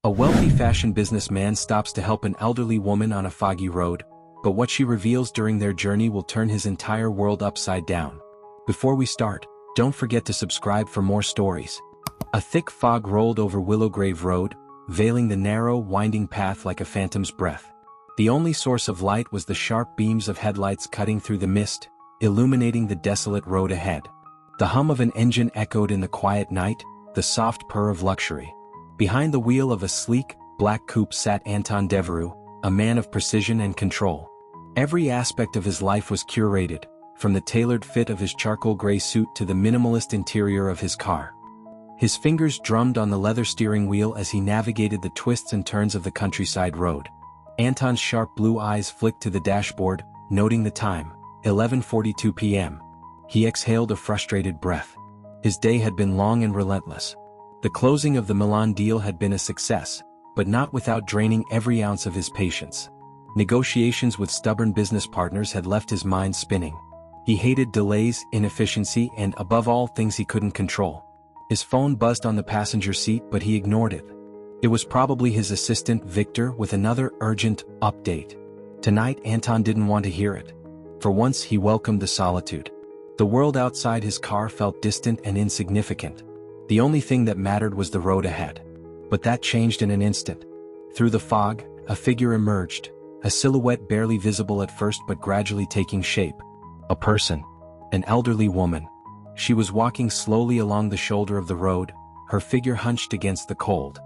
A wealthy fashion businessman stops to help an elderly woman on a foggy road, but what she reveals during their journey will turn his entire world upside down. Before we start, don't forget to subscribe for more stories. A thick fog rolled over Willowgrave Road, veiling the narrow, winding path like a phantom's breath. The only source of light was the sharp beams of headlights cutting through the mist, illuminating the desolate road ahead. The hum of an engine echoed in the quiet night, the soft purr of luxury. Behind the wheel of a sleek, black coupe sat Anton Devereux, a man of precision and control. Every aspect of his life was curated, from the tailored fit of his charcoal gray suit to the minimalist interior of his car. His fingers drummed on the leather steering wheel as he navigated the twists and turns of the countryside road. Anton's sharp blue eyes flicked to the dashboard, noting the time, 11:42 p.m. He exhaled a frustrated breath. His day had been long and relentless. The closing of the Milan deal had been a success, but not without draining every ounce of his patience. Negotiations with stubborn business partners had left his mind spinning. He hated delays, inefficiency, and above all things he couldn't control. His phone buzzed on the passenger seat, but he ignored it. It was probably his assistant Victor with another urgent update. Tonight Anton didn't want to hear it. For once he welcomed the solitude. The world outside his car felt distant and insignificant. The only thing that mattered was the road ahead. But that changed in an instant. Through the fog, a figure emerged, a silhouette barely visible at first but gradually taking shape. A person. An elderly woman. She was walking slowly along the shoulder of the road, her figure hunched against the cold.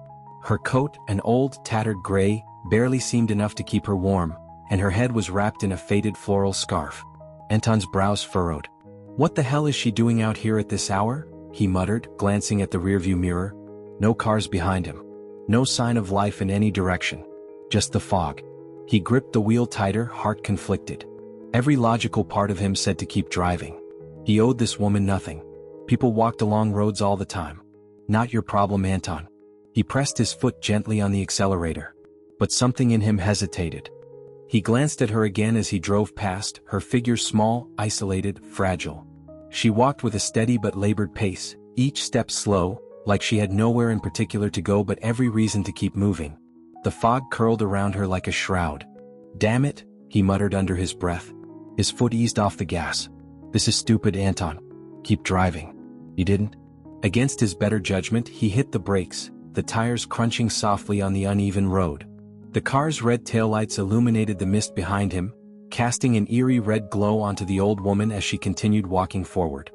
Her coat, an old, tattered gray, barely seemed enough to keep her warm, and her head was wrapped in a faded floral scarf. Anton's brows furrowed. "What the hell is she doing out here at this hour?" he muttered, glancing at the rearview mirror. No cars behind him. No sign of life in any direction. Just the fog. He gripped the wheel tighter, heart conflicted. Every logical part of him said to keep driving. He owed this woman nothing. People walked along roads all the time. Not your problem, Anton. He pressed his foot gently on the accelerator. But something in him hesitated. He glanced at her again as he drove past, her figure small, isolated, fragile. She walked with a steady but labored pace, each step slow, like she had nowhere in particular to go but every reason to keep moving. The fog curled around her like a shroud. "Damn it," he muttered under his breath. His foot eased off the gas. "This is stupid, Anton. Keep driving." He didn't. Against his better judgment, he hit the brakes, the tires crunching softly on the uneven road. The car's red taillights illuminated the mist behind him, casting an eerie red glow onto the old woman as she continued walking forward.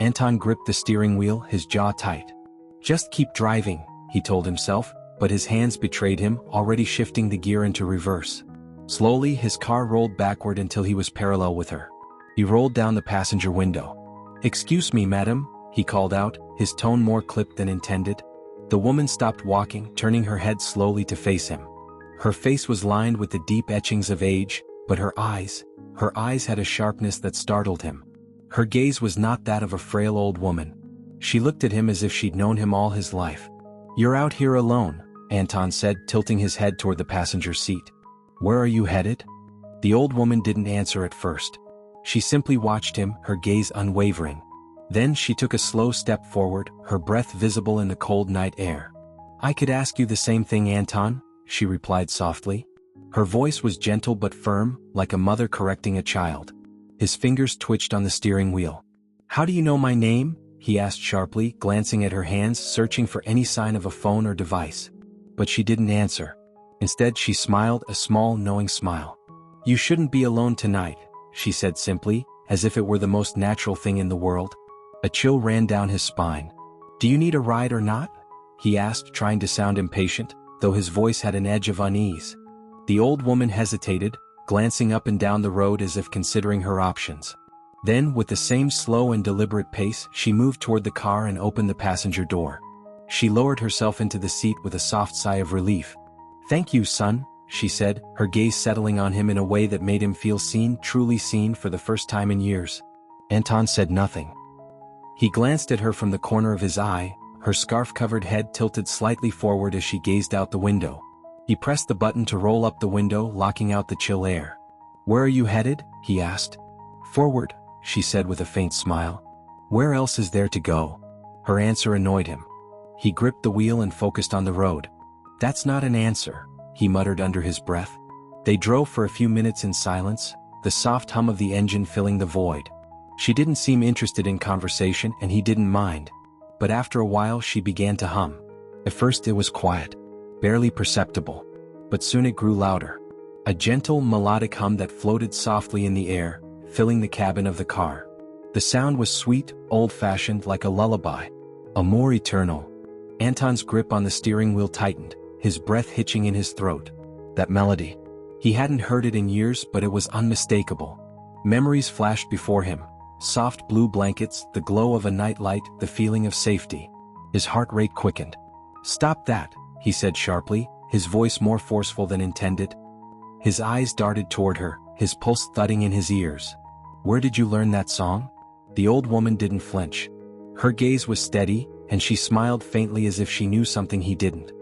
Anton gripped the steering wheel, his jaw tight. "Just keep driving," he told himself, but his hands betrayed him, already shifting the gear into reverse. Slowly, his car rolled backward until he was parallel with her. He rolled down the passenger window. "Excuse me, madam," he called out, his tone more clipped than intended. The woman stopped walking, turning her head slowly to face him. Her face was lined with the deep etchings of age, but her eyes had a sharpness that startled him. Her gaze was not that of a frail old woman. She looked at him as if she'd known him all his life. "You're out here alone," Anton said, tilting his head toward the passenger seat. "Where are you headed?" The old woman didn't answer at first. She simply watched him, her gaze unwavering. Then she took a slow step forward, her breath visible in the cold night air. "I could ask you the same thing, Anton," she replied softly. Her voice was gentle but firm, like a mother correcting a child. His fingers twitched on the steering wheel. "How do you know my name?" he asked sharply, glancing at her hands, searching for any sign of a phone or device. But she didn't answer. Instead, she smiled, a small, knowing smile. "You shouldn't be alone tonight," she said simply, as if it were the most natural thing in the world. A chill ran down his spine. "Do you need a ride or not?" he asked, trying to sound impatient, though his voice had an edge of unease. The old woman hesitated, glancing up and down the road as if considering her options. Then, with the same slow and deliberate pace, she moved toward the car and opened the passenger door. She lowered herself into the seat with a soft sigh of relief. "Thank you, son," she said, her gaze settling on him in a way that made him feel seen, truly seen for the first time in years. Anton said nothing. He glanced at her from the corner of his eye, her scarf-covered head tilted slightly forward as she gazed out the window. He pressed the button to roll up the window, locking out the chill air. "Where are you headed?" he asked. "Forward," she said with a faint smile. "Where else is there to go?" Her answer annoyed him. He gripped the wheel and focused on the road. "That's not an answer," he muttered under his breath. They drove for a few minutes in silence, the soft hum of the engine filling the void. She didn't seem interested in conversation and he didn't mind. But after a while she began to hum. At first it was quiet, barely perceptible. But soon it grew louder. A gentle, melodic hum that floated softly in the air, filling the cabin of the car. The sound was sweet, old-fashioned, like a lullaby. Amor eternal. Anton's grip on the steering wheel tightened, his breath hitching in his throat. That melody. He hadn't heard it in years, but it was unmistakable. Memories flashed before him. Soft blue blankets, the glow of a nightlight, the feeling of safety. His heart rate quickened. "Stop that," he said sharply, his voice more forceful than intended. His eyes darted toward her, his pulse thudding in his ears. "Where did you learn that song?" The old woman didn't flinch. Her gaze was steady, and she smiled faintly as if she knew something he didn't.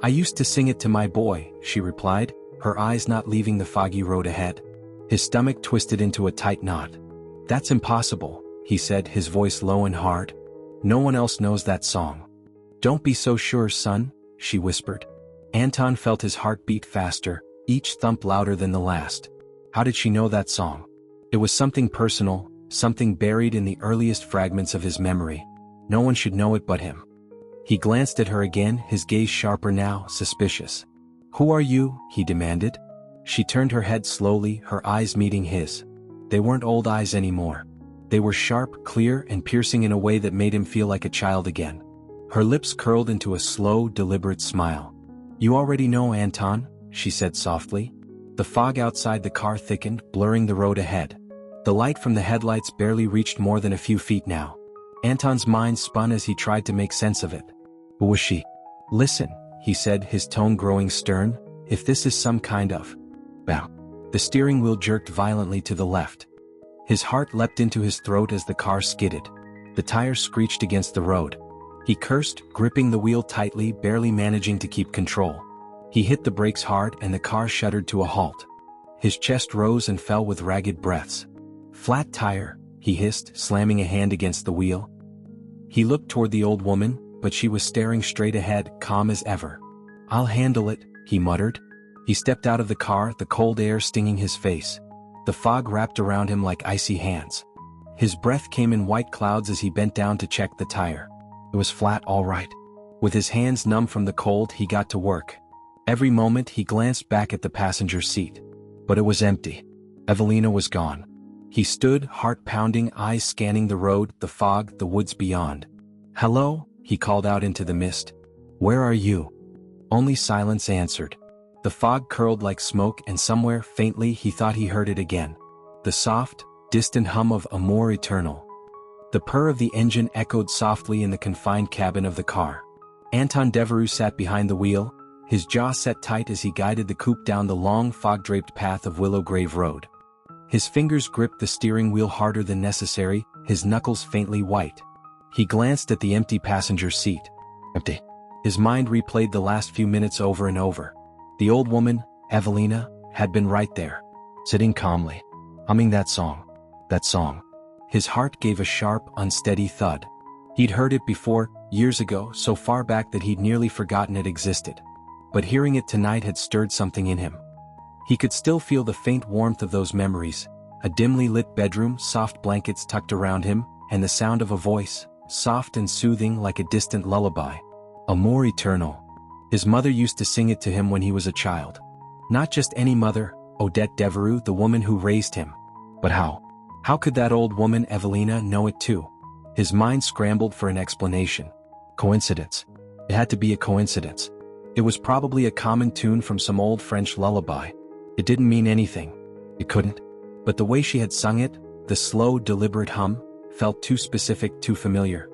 "I used to sing it to my boy," she replied, her eyes not leaving the foggy road ahead. His stomach twisted into a tight knot. "That's impossible," he said, his voice low and hard. "No one else knows that song." "Don't be so sure, son," she whispered. Anton felt his heart beat faster, each thump louder than the last. How did she know that song? It was something personal, something buried in the earliest fragments of his memory. No one should know it but him. He glanced at her again, his gaze sharper now, suspicious. "Who are you?" he demanded. She turned her head slowly, her eyes meeting his. They weren't old eyes anymore. They were sharp, clear, and piercing in a way that made him feel like a child again. Her lips curled into a slow, deliberate smile. "You already know, Anton," she said softly. The fog outside the car thickened, blurring the road ahead. The light from the headlights barely reached more than a few feet now. Anton's mind spun as he tried to make sense of it. Who was she? "Listen," he said, his tone growing stern, "if this is some kind of bow." The steering wheel jerked violently to the left. His heart leapt into his throat as the car skidded. The tires screeched against the road. He cursed, gripping the wheel tightly, barely managing to keep control. He hit the brakes hard and the car shuddered to a halt. His chest rose and fell with ragged breaths. "Flat tire," he hissed, slamming a hand against the wheel. He looked toward the old woman, but she was staring straight ahead, calm as ever. "I'll handle it," he muttered. He stepped out of the car, the cold air stinging his face. The fog wrapped around him like icy hands. His breath came in white clouds as he bent down to check the tire. It was flat, all right. With his hands numb from the cold, he got to work. Every moment he glanced back at the passenger seat. But it was empty. Evelina was gone. He stood, heart pounding, eyes scanning the road, the fog, the woods beyond. "Hello?" he called out into the mist. "Where are you?" Only silence answered. The fog curled like smoke, and somewhere, faintly, he thought he heard it again. The soft, distant hum of Amor Eternal. The purr of the engine echoed softly in the confined cabin of the car. Anton Devereux sat behind the wheel, his jaw set tight as he guided the coupe down the long, fog-draped path of Willow Grave Road. His fingers gripped the steering wheel harder than necessary, his knuckles faintly white. He glanced at the empty passenger seat. Empty. His mind replayed the last few minutes over and over. The old woman, Evelina, had been right there, sitting calmly, humming that song. That song. His heart gave a sharp, unsteady thud. He'd heard it before, years ago, so far back that he'd nearly forgotten it existed. But hearing it tonight had stirred something in him. He could still feel the faint warmth of those memories, a dimly lit bedroom, soft blankets tucked around him, and the sound of a voice, soft and soothing like a distant lullaby. Amor Eternal. His mother used to sing it to him when he was a child. Not just any mother, Odette Devereux, the woman who raised him. But how? How could that old woman, Evelina, know it too? His mind scrambled for an explanation. Coincidence. It had to be a coincidence. It was probably a common tune from some old French lullaby. It didn't mean anything. It couldn't. But the way she had sung it, the slow, deliberate hum, felt too specific, too familiar.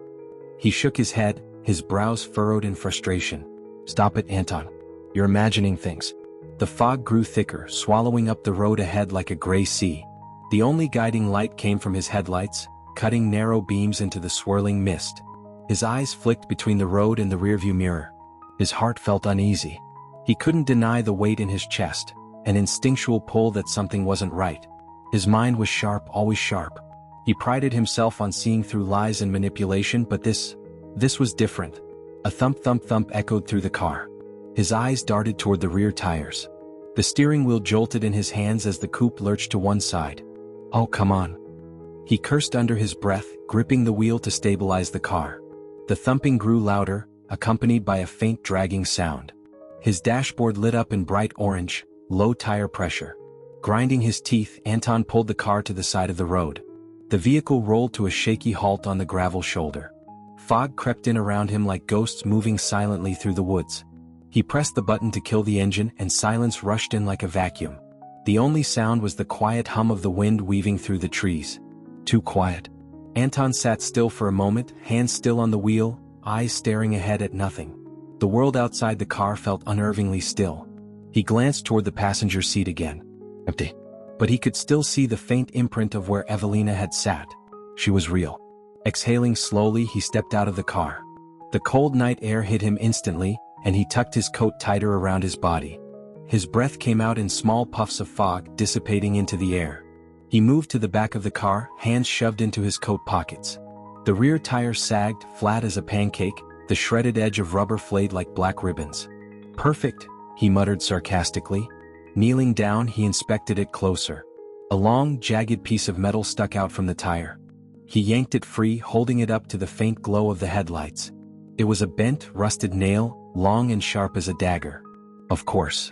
He shook his head, his brows furrowed in frustration. "Stop it, Anton. You're imagining things." The fog grew thicker, swallowing up the road ahead like a gray sea. The only guiding light came from his headlights, cutting narrow beams into the swirling mist. His eyes flicked between the road and the rearview mirror. His heart felt uneasy. He couldn't deny the weight in his chest, an instinctual pull that something wasn't right. His mind was sharp, always sharp. He prided himself on seeing through lies and manipulation, but this was different. A thump thump thump echoed through the car. His eyes darted toward the rear tires. The steering wheel jolted in his hands as the coupe lurched to one side. "Oh, come on." He cursed under his breath, gripping the wheel to stabilize the car. The thumping grew louder, accompanied by a faint dragging sound. His dashboard lit up in bright orange, low tire pressure. Grinding his teeth, Anton pulled the car to the side of the road. The vehicle rolled to a shaky halt on the gravel shoulder. Fog crept in around him like ghosts moving silently through the woods. He pressed the button to kill the engine and silence rushed in like a vacuum. The only sound was the quiet hum of the wind weaving through the trees. Too quiet. Anton sat still for a moment, hands still on the wheel, eyes staring ahead at nothing. The world outside the car felt unnervingly still. He glanced toward the passenger seat again. Empty. But he could still see the faint imprint of where Evelina had sat. She was real. Exhaling slowly, he stepped out of the car. The cold night air hit him instantly, and he tucked his coat tighter around his body. His breath came out in small puffs of fog, dissipating into the air. He moved to the back of the car, hands shoved into his coat pockets. The rear tire sagged, flat as a pancake, the shredded edge of rubber flayed like black ribbons. "Perfect," he muttered sarcastically. Kneeling down, he inspected it closer. A long, jagged piece of metal stuck out from the tire. He yanked it free, holding it up to the faint glow of the headlights. It was a bent, rusted nail, long and sharp as a dagger. Of course.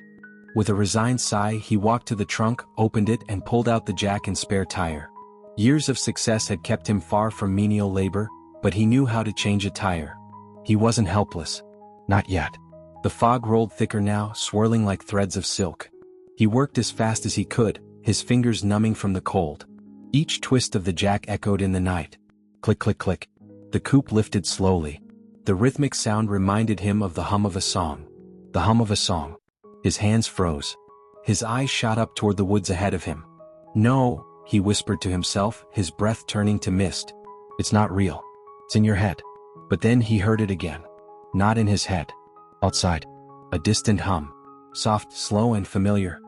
With a resigned sigh, he walked to the trunk, opened it, and pulled out the jack and spare tire. Years of success had kept him far from menial labor, but he knew how to change a tire. He wasn't helpless. Not yet. The fog rolled thicker now, swirling like threads of silk. He worked as fast as he could, his fingers numbing from the cold. Each twist of the jack echoed in the night. Click, click, click. The coupe lifted slowly. The rhythmic sound reminded him of the hum of a song. The hum of a song. His hands froze. His eyes shot up toward the woods ahead of him. "No," he whispered to himself, his breath turning to mist. "It's not real. It's in your head." But then he heard it again. Not in his head. Outside. A distant hum. Soft, slow and familiar.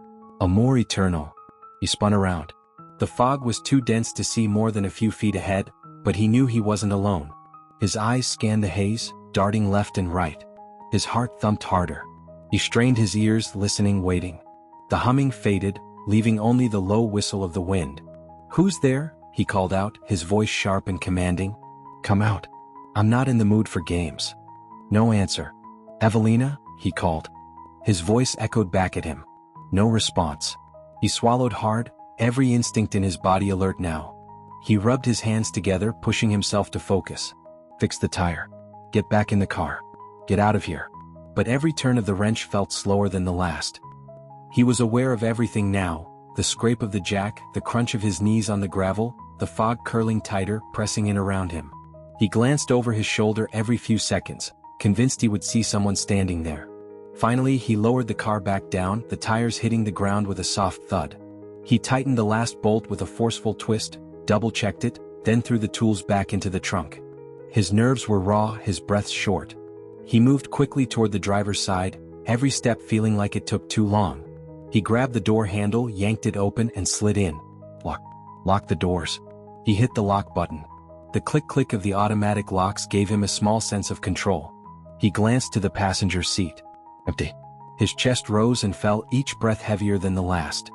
A more eternal. He spun around. The fog was too dense to see more than a few feet ahead, but he knew he wasn't alone. His eyes scanned the haze, darting left and right. His heart thumped harder. He strained his ears, listening, waiting. The humming faded, leaving only the low whistle of the wind. "Who's there?" he called out, his voice sharp and commanding. "Come out. I'm not in the mood for games." No answer. "Evelina?" he called. His voice echoed back at him. No response. He swallowed hard, every instinct in his body alert now. He rubbed his hands together, pushing himself to focus. Fix the tire. Get back in the car. Get out of here. But every turn of the wrench felt slower than the last. He was aware of everything now, the scrape of the jack, the crunch of his knees on the gravel, the fog curling tighter, pressing in around him. He glanced over his shoulder every few seconds, convinced he would see someone standing there. Finally, he lowered the car back down, the tires hitting the ground with a soft thud. He tightened the last bolt with a forceful twist, double-checked it, then threw the tools back into the trunk. His nerves were raw, his breath short. He moved quickly toward the driver's side, every step feeling like it took too long. He grabbed the door handle, yanked it open, and slid in. Lock the doors. He hit the lock button. The click-click of the automatic locks gave him a small sense of control. He glanced to the passenger seat. Empty. His chest rose and fell, each breath heavier than the last.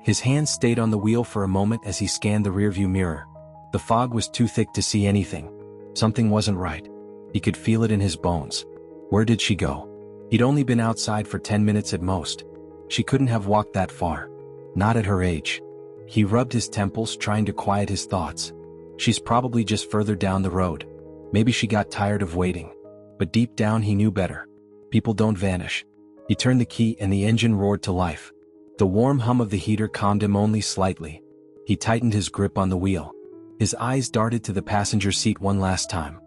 His hands stayed on the wheel for a moment as he scanned the rearview mirror. The fog was too thick to see anything. Something wasn't right. He could feel it in his bones. Where did she go? He'd only been outside for 10 minutes at most. She couldn't have walked that far. Not at her age. He rubbed his temples, trying to quiet his thoughts. She's probably just further down the road. Maybe she got tired of waiting. But deep down he knew better. People don't vanish. He turned the key and the engine roared to life. The warm hum of the heater calmed him only slightly. He tightened his grip on the wheel. His eyes darted to the passenger seat one last time.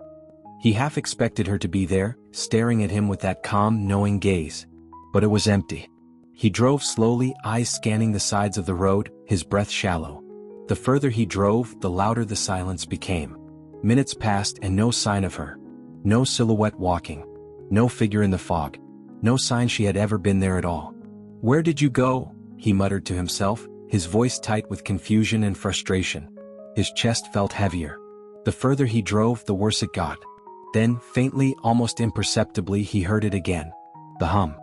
He half expected her to be there, staring at him with that calm, knowing gaze. But it was empty. He drove slowly, eyes scanning the sides of the road, his breath shallow. The further he drove, the louder the silence became. Minutes passed and no sign of her. No silhouette walking. No figure in the fog. No sign she had ever been there at all. "Where did you go?" he muttered to himself, his voice tight with confusion and frustration. His chest felt heavier. The further he drove, the worse it got. Then, faintly, almost imperceptibly, he heard it again. The hum.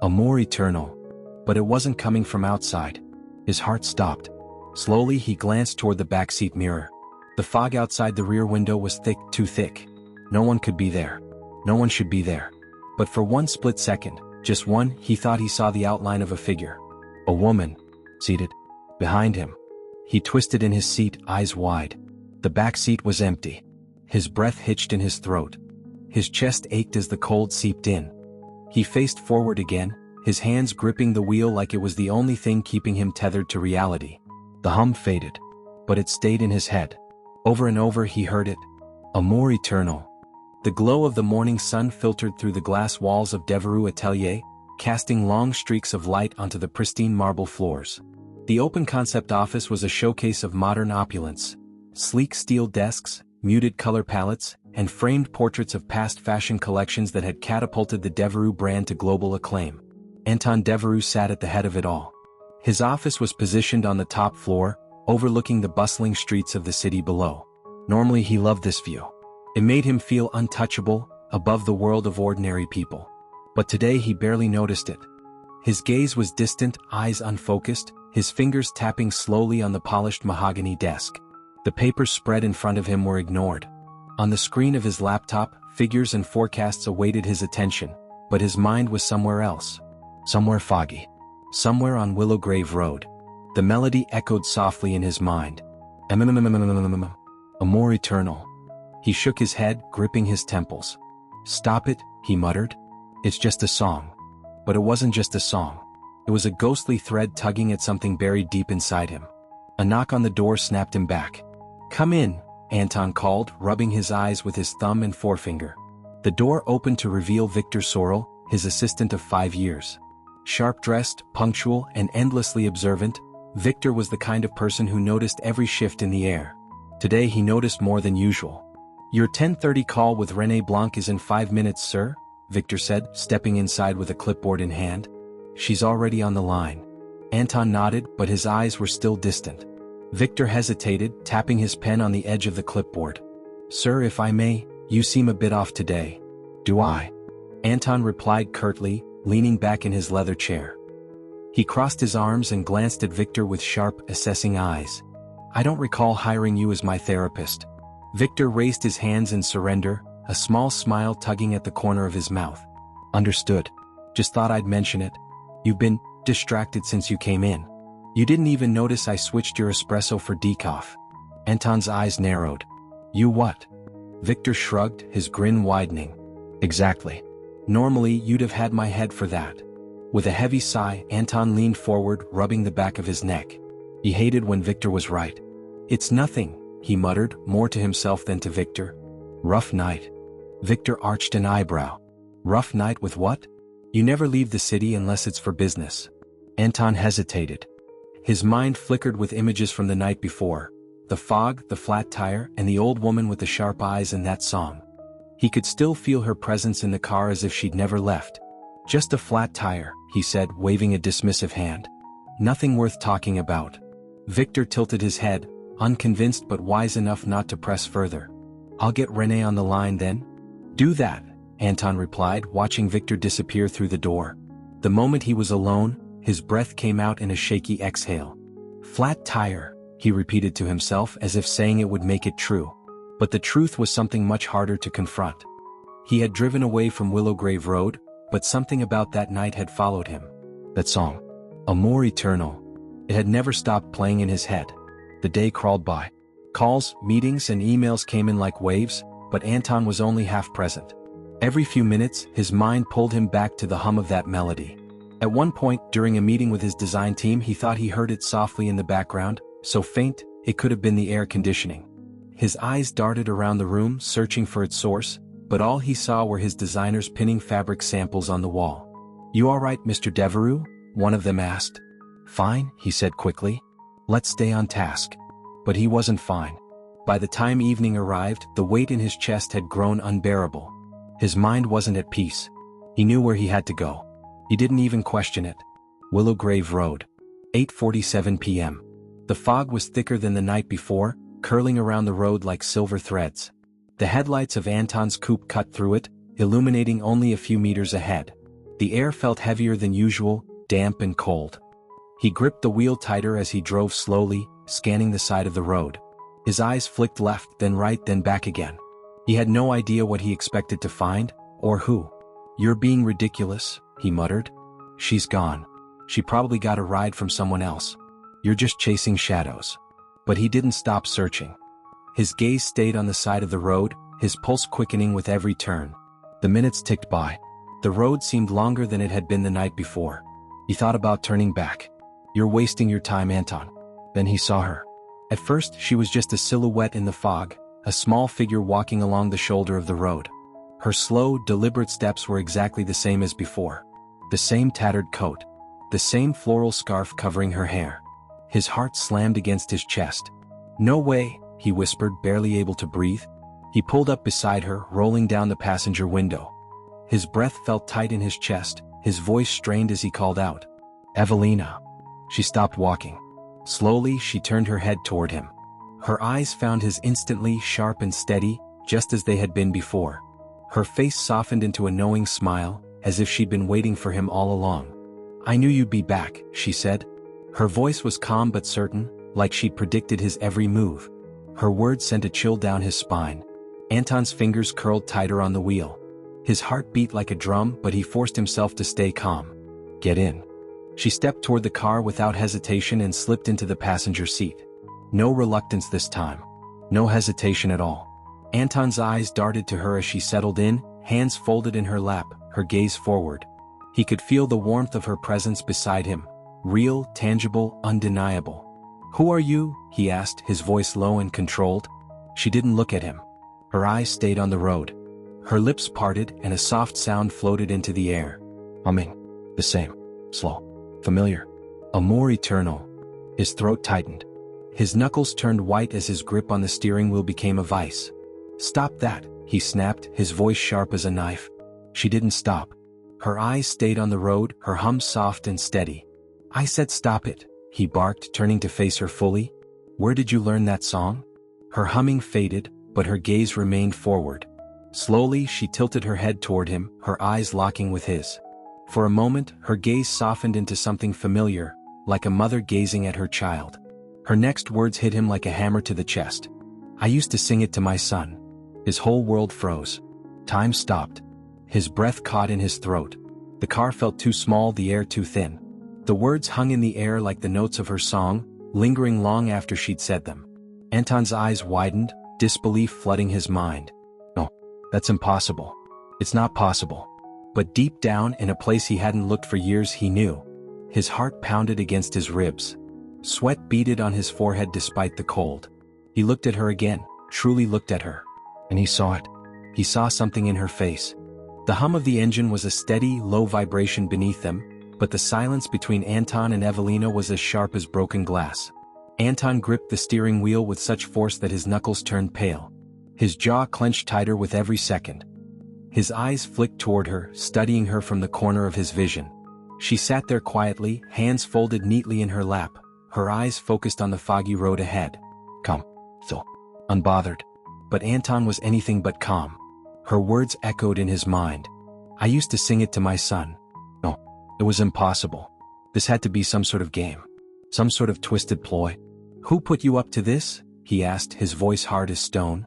Amor eternal. But it wasn't coming from outside. His heart stopped. Slowly he glanced toward the backseat mirror. The fog outside the rear window was thick, too thick. No one could be there. No one should be there. But for one split second, just one, he thought he saw the outline of a figure. A woman, seated behind him. He twisted in his seat, eyes wide. The back seat was empty. His breath hitched in his throat. His chest ached as the cold seeped in. He faced forward again, his hands gripping the wheel like it was the only thing keeping him tethered to reality. The hum faded, but it stayed in his head. Over and over he heard it. Amor eternal. The glow of the morning sun filtered through the glass walls of Devereux Atelier, casting long streaks of light onto the pristine marble floors. The open-concept office was a showcase of modern opulence. Sleek steel desks, muted color palettes, and framed portraits of past fashion collections that had catapulted the Devereux brand to global acclaim. Anton Devereux sat at the head of it all. His office was positioned on the top floor, overlooking the bustling streets of the city below. Normally he loved this view. It made him feel untouchable, above the world of ordinary people. But today he barely noticed it. His gaze was distant, eyes unfocused, his fingers tapping slowly on the polished mahogany desk. The papers spread in front of him were ignored. On the screen of his laptop, figures and forecasts awaited his attention, but his mind was somewhere else. Somewhere foggy. Somewhere on Willowgrave Road. The melody echoed softly in his mind. Amor eternal. He shook his head, gripping his temples. Stop it, he muttered. It's just a song. But it wasn't just a song. It was a ghostly thread tugging at something buried deep inside him. A knock on the door snapped him back. Come in, Anton called, rubbing his eyes with his thumb and forefinger. The door opened to reveal Victor Sorel, his assistant of 5 years. Sharp-dressed, punctual, and endlessly observant, Victor was the kind of person who noticed every shift in the air. Today he noticed more than usual. Your 10:30 call with René Blanc is in 5 minutes, sir, Victor said, stepping inside with a clipboard in hand. She's already on the line. Anton nodded, but his eyes were still distant. Victor hesitated, tapping his pen on the edge of the clipboard. Sir, if I may, you seem a bit off today. Do I? Anton replied curtly, leaning back in his leather chair. He crossed his arms and glanced at Victor with sharp, assessing eyes. I don't recall hiring you as my therapist. Victor raised his hands in surrender, a small smile tugging at the corner of his mouth. Understood. Just thought I'd mention it. You've been distracted since you came in. You didn't even notice I switched your espresso for decaf. Anton's eyes narrowed. You what? Victor shrugged, his grin widening. Exactly. Normally you'd have had my head for that. With a heavy sigh, Anton leaned forward, rubbing the back of his neck. He hated when Victor was right. It's nothing, he muttered, more to himself than to Victor. Rough night. Victor arched an eyebrow. Rough night with what? You never leave the city unless it's for business. Anton hesitated. His mind flickered with images from the night before. The fog, the flat tire, and the old woman with the sharp eyes in that song. He could still feel her presence in the car as if she'd never left. Just a flat tire, he said, waving a dismissive hand. Nothing worth talking about. Victor tilted his head, unconvinced but wise enough not to press further. I'll get René on the line then. Do that, Anton replied, watching Victor disappear through the door. The moment he was alone, his breath came out in a shaky exhale. Flat tire, he repeated to himself as if saying it would make it true. But the truth was something much harder to confront. He had driven away from Willowgrave Road, but something about that night had followed him. That song. Amor eternal. It had never stopped playing in his head. The day crawled by. Calls, meetings, and emails came in like waves, but Anton was only half present. Every few minutes, his mind pulled him back to the hum of that melody. At one point, during a meeting with his design team, he thought he heard it softly in the background, so faint, it could have been the air conditioning. His eyes darted around the room, searching for its source, but all he saw were his designers pinning fabric samples on the wall. You all right, Mr. Devereux? One of them asked. Fine, he said quickly. Let's stay on task. But he wasn't fine. By the time evening arrived, the weight in his chest had grown unbearable. His mind wasn't at peace. He knew where he had to go. He didn't even question it. Willowgrave Road. 8:47 p.m. The fog was thicker than the night before, curling around the road like silver threads. The headlights of Anton's coupe cut through it, illuminating only a few meters ahead. The air felt heavier than usual, damp and cold. He gripped the wheel tighter as he drove slowly, scanning the side of the road. His eyes flicked left, then right, then back again. He had no idea what he expected to find, or who. "You're being ridiculous," he muttered. "She's gone. She probably got a ride from someone else. You're just chasing shadows." But he didn't stop searching. His gaze stayed on the side of the road, his pulse quickening with every turn. The minutes ticked by. The road seemed longer than it had been the night before. He thought about turning back. "You're wasting your time, Anton." Then he saw her. At first, she was just a silhouette in the fog, a small figure walking along the shoulder of the road. Her slow, deliberate steps were exactly the same as before. The same tattered coat. The same floral scarf covering her hair. His heart slammed against his chest. "No way," he whispered, barely able to breathe. He pulled up beside her, rolling down the passenger window. His breath felt tight in his chest, his voice strained as he called out, "Evelina." She stopped walking. Slowly, she turned her head toward him. Her eyes found his instantly, sharp and steady, just as they had been before. Her face softened into a knowing smile, as if she'd been waiting for him all along. "I knew you'd be back," she said. Her voice was calm but certain, like she'd predicted his every move. Her words sent a chill down his spine. Anton's fingers curled tighter on the wheel. His heart beat like a drum, but he forced himself to stay calm. "Get in." She stepped toward the car without hesitation and slipped into the passenger seat. No reluctance this time. No hesitation at all. Anton's eyes darted to her as she settled in, hands folded in her lap, her gaze forward. He could feel the warmth of her presence beside him. Real, tangible, undeniable. "Who are you?" he asked, his voice low and controlled. She didn't look at him. Her eyes stayed on the road. Her lips parted and a soft sound floated into the air. Humming. The same. Slow. Familiar. Amor eternal. His throat tightened. His knuckles turned white as his grip on the steering wheel became a vice. "Stop that," he snapped, his voice sharp as a knife. She didn't stop. Her eyes stayed on the road, her hum soft and steady. "I said stop it," he barked, turning to face her fully. "Where did you learn that song?" Her humming faded, but her gaze remained forward. Slowly, she tilted her head toward him, her eyes locking with his. For a moment, her gaze softened into something familiar, like a mother gazing at her child. Her next words hit him like a hammer to the chest. "I used to sing it to my son." His whole world froze. Time stopped. His breath caught in his throat. The car felt too small, the air too thin. The words hung in the air like the notes of her song, lingering long after she'd said them. Anton's eyes widened, disbelief flooding his mind. "No, that's impossible. It's not possible." But deep down, in a place he hadn't looked for years, he knew. His heart pounded against his ribs. Sweat beaded on his forehead despite the cold. He looked at her again, truly looked at her. And he saw it. He saw something in her face. The hum of the engine was a steady, low vibration beneath them, but the silence between Anton and Evelina was as sharp as broken glass. Anton gripped the steering wheel with such force that his knuckles turned pale. His jaw clenched tighter with every second. His eyes flicked toward her, studying her from the corner of his vision. She sat there quietly, hands folded neatly in her lap, her eyes focused on the foggy road ahead. Calm. So unbothered. But Anton was anything but calm. Her words echoed in his mind. "I used to sing it to my son." No, it was impossible. This had to be some sort of game. Some sort of twisted ploy. "Who put you up to this?" he asked, his voice hard as stone.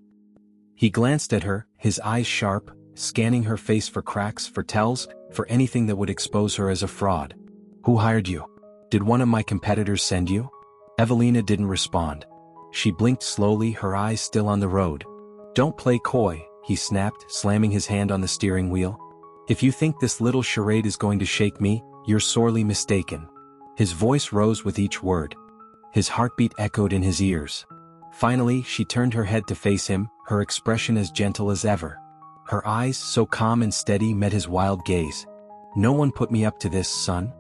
He glanced at her, his eyes sharp, scanning her face for cracks, for tells, for anything that would expose her as a fraud. "Who hired you? Did one of my competitors send you?" Evelina didn't respond. She blinked slowly, her eyes still on the road. "Don't play coy," he snapped, slamming his hand on the steering wheel. "If you think this little charade is going to shake me, you're sorely mistaken." His voice rose with each word. His heartbeat echoed in his ears. Finally, she turned her head to face him, her expression as gentle as ever. Her eyes, so calm and steady, met his wild gaze. "No one put me up to this, son."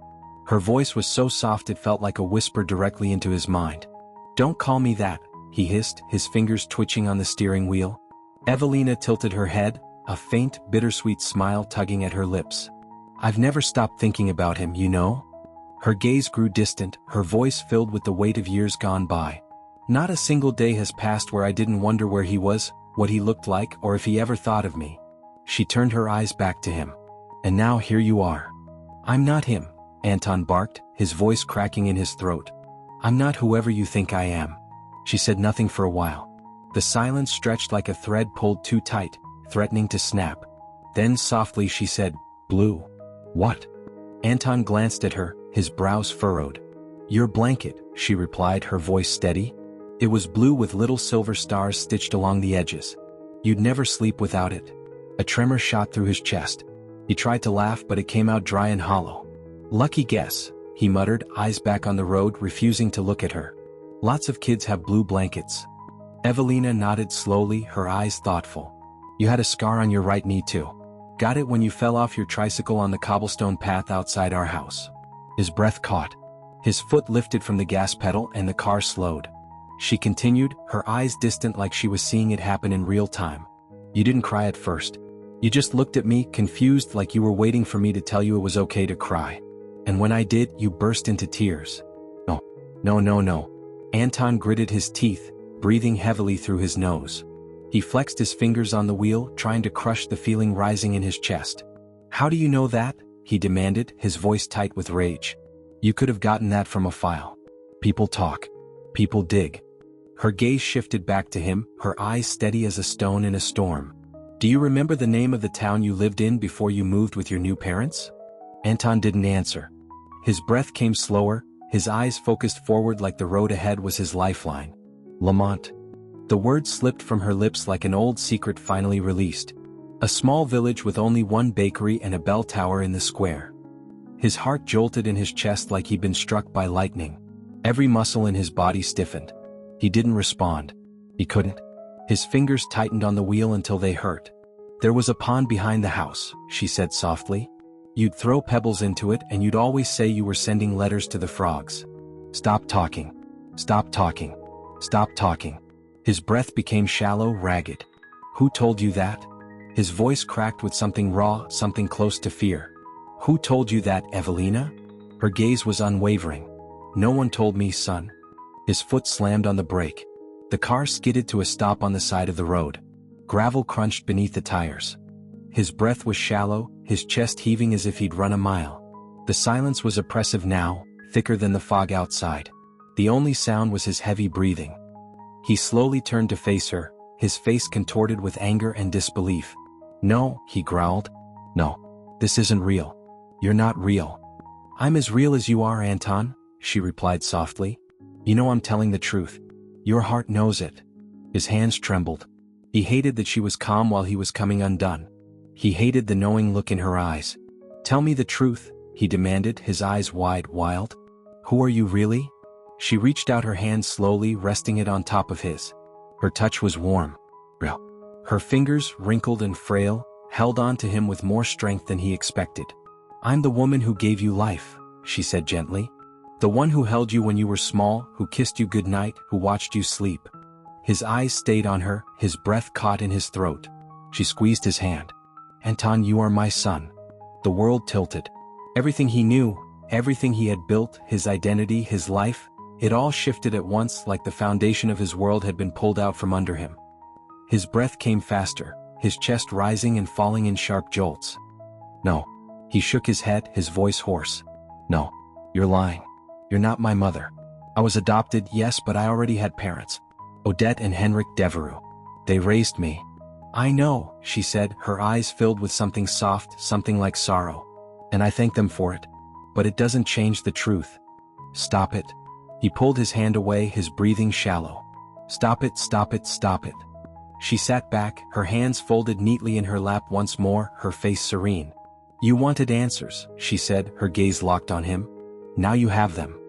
Her voice was so soft it felt like a whisper directly into his mind. "Don't call me that," he hissed, his fingers twitching on the steering wheel. Evelina tilted her head, a faint, bittersweet smile tugging at her lips. "I've never stopped thinking about him, you know?" Her gaze grew distant, her voice filled with the weight of years gone by. "Not a single day has passed where I didn't wonder where he was, what he looked like, or if he ever thought of me." She turned her eyes back to him. "And now here you are." I'm not him, Anton barked, his voice cracking in his throat. I'm not whoever you think I am. She said nothing for a while. The silence stretched like a thread pulled too tight, threatening to snap. Then softly she said, Blue. What? Anton glanced at her, his brows furrowed. Your blanket, she replied, her voice steady. It was blue with little silver stars stitched along the edges. You'd never sleep without it. A tremor shot through his chest. He tried to laugh, but it came out dry and hollow. Lucky guess, he muttered, eyes back on the road, refusing to look at her. Lots of kids have blue blankets. Evelina nodded slowly, her eyes thoughtful. You had a scar on your right knee too. Got it when you fell off your tricycle on the cobblestone path outside our house. His breath caught. His foot lifted from the gas pedal and the car slowed. She continued, her eyes distant like she was seeing it happen in real time. You didn't cry at first. You just looked at me, confused, like you were waiting for me to tell you it was okay to cry. And when I did, you burst into tears. No. Anton gritted his teeth, breathing heavily through his nose. He flexed his fingers on the wheel, trying to crush the feeling rising in his chest. How do you know that? He demanded, his voice tight with rage. You could have gotten that from a file. People talk. People dig. Her gaze shifted back to him, her eyes steady as a stone in a storm. Do you remember the name of the town you lived in before you moved with your new parents? Anton didn't answer. His breath came slower, his eyes focused forward like the road ahead was his lifeline. Lamont. The word slipped from her lips like an old secret finally released. A small village with only one bakery and a bell tower in the square. His heart jolted in his chest like he'd been struck by lightning. Every muscle in his body stiffened. He didn't respond. He couldn't. His fingers tightened on the wheel until they hurt. There was a pond behind the house, she said softly. You'd throw pebbles into it and you'd always say you were sending letters to the frogs. Stop talking. Stop talking. Stop talking. His breath became shallow, ragged. Who told you that? His voice cracked with something raw, something close to fear. Who told you that, Evelina? Her gaze was unwavering. No one told me, son. His foot slammed on the brake. The car skidded to a stop on the side of the road. Gravel crunched beneath the tires. His breath was shallow, his chest heaving as if he'd run a mile. The silence was oppressive now, thicker than the fog outside. The only sound was his heavy breathing. He slowly turned to face her, his face contorted with anger and disbelief. No, he growled. No. This isn't real. You're not real. I'm as real as you are, Anton, she replied softly. You know I'm telling the truth. Your heart knows it. His hands trembled. He hated that she was calm while he was coming undone. He hated the knowing look in her eyes. Tell me the truth, he demanded, his eyes wide, wild. Who are you really? She reached out her hand slowly, resting it on top of his. Her touch was warm. Real. Her fingers, wrinkled and frail, held on to him with more strength than he expected. I'm the woman who gave you life, she said gently. The one who held you when you were small, who kissed you goodnight, who watched you sleep. His eyes stayed on her, his breath caught in his throat. She squeezed his hand. Anton, you are my son. The world tilted. Everything he knew, everything he had built, his identity, his life, it all shifted at once like the foundation of his world had been pulled out from under him. His breath came faster, his chest rising and falling in sharp jolts. No. He shook his head, his voice hoarse. No. You're lying. You're not my mother. I was adopted, yes, but I already had parents. Odette and Henrik Devereux. They raised me. I know, she said, her eyes filled with something soft, something like sorrow. And I thank them for it. But it doesn't change the truth. Stop it. He pulled his hand away, his breathing shallow. Stop it, stop it, stop it. She sat back, her hands folded neatly in her lap once more, her face serene. You wanted answers, she said, her gaze locked on him. Now you have them.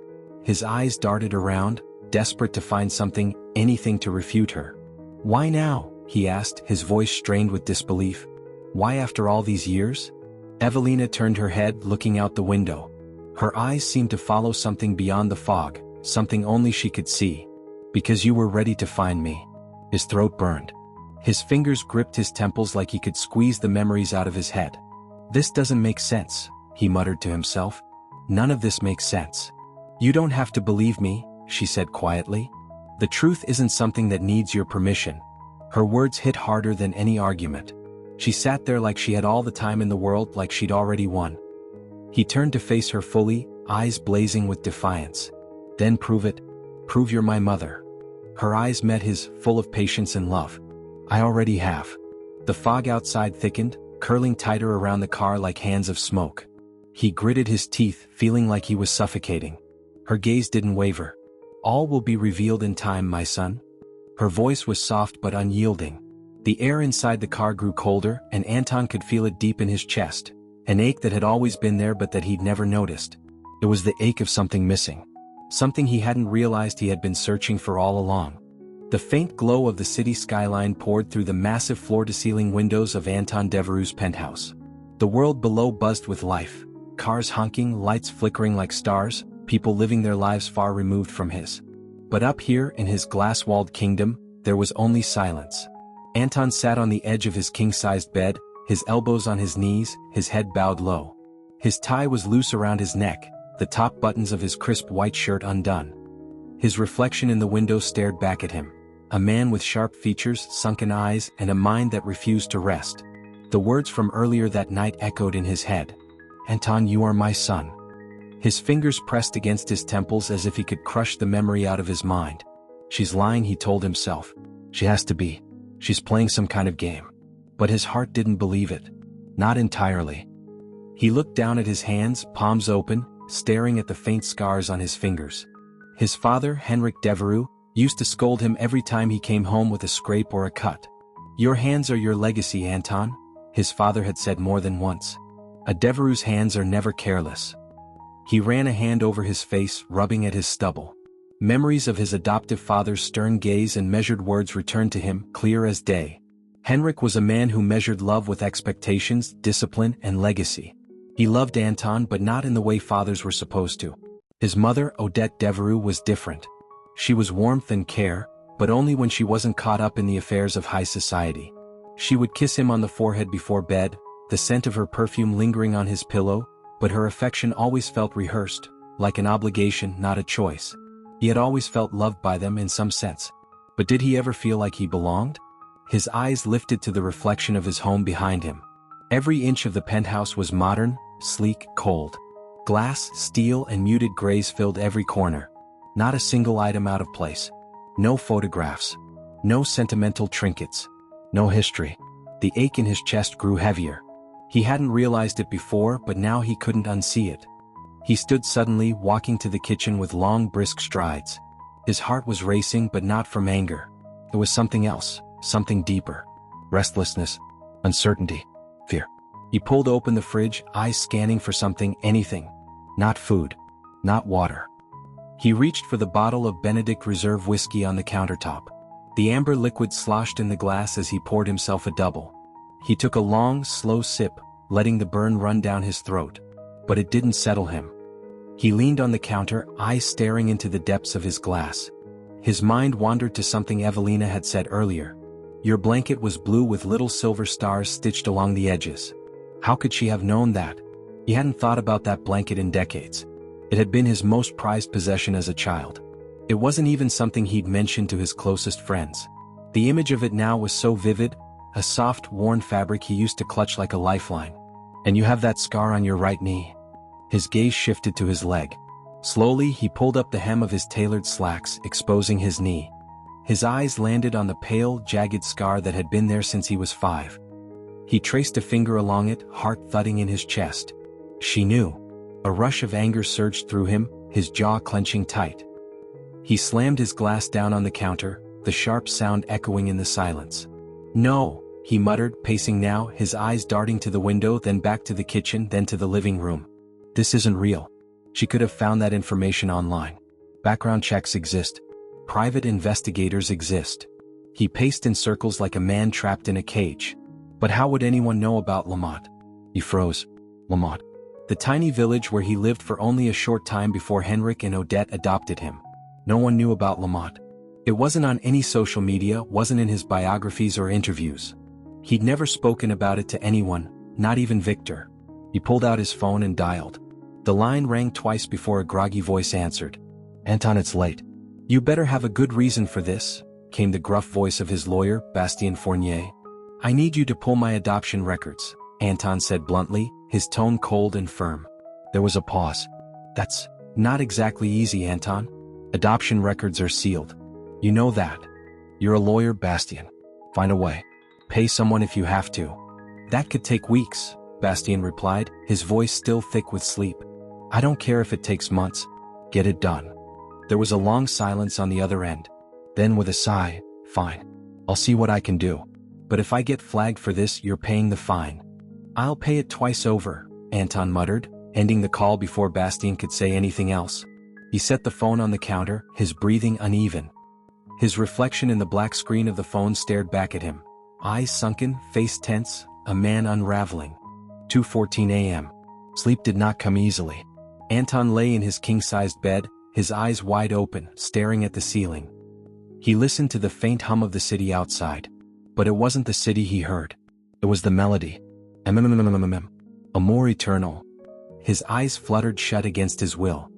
His eyes darted around, desperate to find something, anything to refute her. Why now? He asked, his voice strained with disbelief. Why after all these years? Evelina turned her head, looking out the window. Her eyes seemed to follow something beyond the fog, something only she could see. Because you were ready to find me. His throat burned. His fingers gripped his temples like he could squeeze the memories out of his head. This doesn't make sense, he muttered to himself. None of this makes sense. You don't have to believe me, she said quietly. The truth isn't something that needs your permission. Her words hit harder than any argument. She sat there like she had all the time in the world, like she'd already won. He turned to face her fully, eyes blazing with defiance. Then prove it. Prove you're my mother. Her eyes met his, full of patience and love. I already have. The fog outside thickened, curling tighter around the car like hands of smoke. He gritted his teeth, feeling like he was suffocating. Her gaze didn't waver. All will be revealed in time, my son. Her voice was soft but unyielding. The air inside the car grew colder, and Anton could feel it deep in his chest. An ache that had always been there but that he'd never noticed. It was the ache of something missing. Something he hadn't realized he had been searching for all along. The faint glow of the city skyline poured through the massive floor-to-ceiling windows of Anton Deveroux's penthouse. The world below buzzed with life. Cars honking, lights flickering like stars, people living their lives far removed from his. But up here in his glass-walled kingdom, there was only silence. Anton sat on the edge of his king-sized bed, his elbows on his knees, his head bowed low. His tie was loose around his neck, the top buttons of his crisp white shirt undone. His reflection in the window stared back at him. A man with sharp features, sunken eyes, and a mind that refused to rest. The words from earlier that night echoed in his head. Anton, you are my son. His fingers pressed against his temples as if he could crush the memory out of his mind. She's lying, he told himself. She has to be. She's playing some kind of game. But his heart didn't believe it. Not entirely. He looked down at his hands, palms open, staring at the faint scars on his fingers. His father, Henrik Deveroux, used to scold him every time he came home with a scrape or a cut. Your hands are your legacy, Anton, his father had said more than once. A Deveroux's hands are never careless. He ran a hand over his face, rubbing at his stubble. Memories of his adoptive father's stern gaze and measured words returned to him, clear as day. Henrik was a man who measured love with expectations, discipline, and legacy. He loved Anton, but not in the way fathers were supposed to. His mother, Odette Deveroux, was different. She was warmth and care, but only when she wasn't caught up in the affairs of high society. She would kiss him on the forehead before bed, the scent of her perfume lingering on his pillow, but her affection always felt rehearsed, like an obligation, not a choice. He had always felt loved by them in some sense. But did he ever feel like he belonged? His eyes lifted to the reflection of his home behind him. Every inch of the penthouse was modern, sleek, cold. Glass, steel, and muted grays filled every corner. Not a single item out of place. No photographs. No sentimental trinkets. No history. The ache in his chest grew heavier. He hadn't realized it before, but now he couldn't unsee it. He stood suddenly, walking to the kitchen with long, brisk strides. His heart was racing, but not from anger. It was something else, something deeper. Restlessness, uncertainty, fear. He pulled open the fridge, eyes scanning for something, anything. Not food. Not water. He reached for the bottle of Benedict Reserve whiskey on the countertop. The amber liquid sloshed in the glass as he poured himself a double. He took a long, slow sip, letting the burn run down his throat. But it didn't settle him. He leaned on the counter, eyes staring into the depths of his glass. His mind wandered to something Evelina had said earlier. Your blanket was blue with little silver stars stitched along the edges. How could she have known that? He hadn't thought about that blanket in decades. It had been his most prized possession as a child. It wasn't even something he'd mentioned to his closest friends. The image of it now was so vivid, a soft, worn fabric he used to clutch like a lifeline. And you have that scar on your right knee. His gaze shifted to his leg. Slowly, he pulled up the hem of his tailored slacks, exposing his knee. His eyes landed on the pale, jagged scar that had been there since he was 5. He traced a finger along it, heart thudding in his chest. She knew. A rush of anger surged through him, his jaw clenching tight. He slammed his glass down on the counter, the sharp sound echoing in the silence. No, he muttered, pacing now, his eyes darting to the window, then back to the kitchen, then to the living room. This isn't real. She could have found that information online. Background checks exist. Private investigators exist. He paced in circles like a man trapped in a cage. But how would anyone know about Lamont? He froze. Lamont. The tiny village where he lived for only a short time before Henrik and Odette adopted him. No one knew about Lamont. It wasn't on any social media, wasn't in his biographies or interviews. He'd never spoken about it to anyone, not even Victor. He pulled out his phone and dialed. The line rang twice before a groggy voice answered. Anton, it's late. You better have a good reason for this, came the gruff voice of his lawyer, Bastien Fournier. I need you to pull my adoption records, Anton said bluntly, his tone cold and firm. There was a pause. That's not exactly easy, Anton. Adoption records are sealed. You know that. You're a lawyer, Bastian. Find a way. Pay someone if you have to. That could take weeks, Bastian replied, his voice still thick with sleep. I don't care if it takes months. Get it done. There was a long silence on the other end. Then with a sigh, fine. I'll see what I can do. But if I get flagged for this, you're paying the fine. I'll pay it twice over, Anton muttered, ending the call before Bastian could say anything else. He set the phone on the counter, his breathing uneven. His reflection in the black screen of the phone stared back at him. Eyes sunken, face tense, a man unraveling. 2:14 a.m. Sleep did not come easily. Anton lay in his king-sized bed, his eyes wide open, staring at the ceiling. He listened to the faint hum of the city outside. But it wasn't the city he heard. It was the melody. A more eternal. His eyes fluttered shut against his will.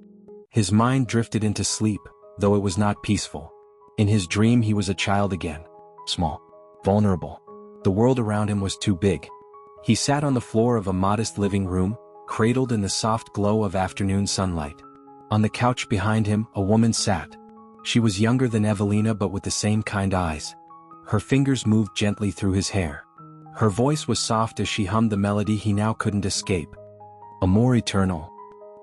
His mind drifted into sleep, though it was not peaceful. In his dream he was a child again. Small. Vulnerable. The world around him was too big. He sat on the floor of a modest living room, cradled in the soft glow of afternoon sunlight. On the couch behind him, a woman sat. She was younger than Evelina but with the same kind eyes. Her fingers moved gently through his hair. Her voice was soft as she hummed the melody he now couldn't escape. A more eternal.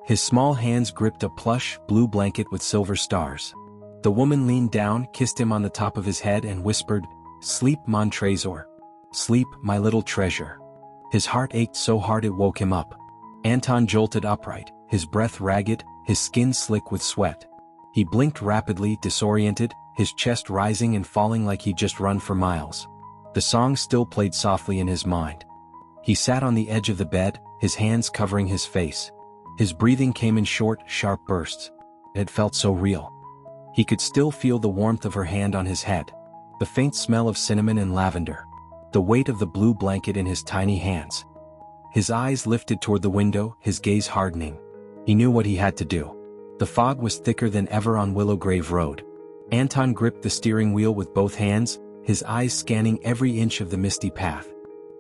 His small hands gripped a plush, blue blanket with silver stars. The woman leaned down, kissed him on the top of his head and whispered, "Sleep, mon trésor. Sleep, my little treasure." His heart ached so hard it woke him up. Anton jolted upright, his breath ragged, his skin slick with sweat. He blinked rapidly, disoriented, his chest rising and falling like he'd just run for miles. The song still played softly in his mind. He sat on the edge of the bed, his hands covering his face. His breathing came in short, sharp bursts. It felt so real. He could still feel the warmth of her hand on his head, the faint smell of cinnamon and lavender, the weight of the blue blanket in his tiny hands. His eyes lifted toward the window, his gaze hardening. He knew what he had to do. The fog was thicker than ever on Willowgrave Road. Anton gripped the steering wheel with both hands, his eyes scanning every inch of the misty path.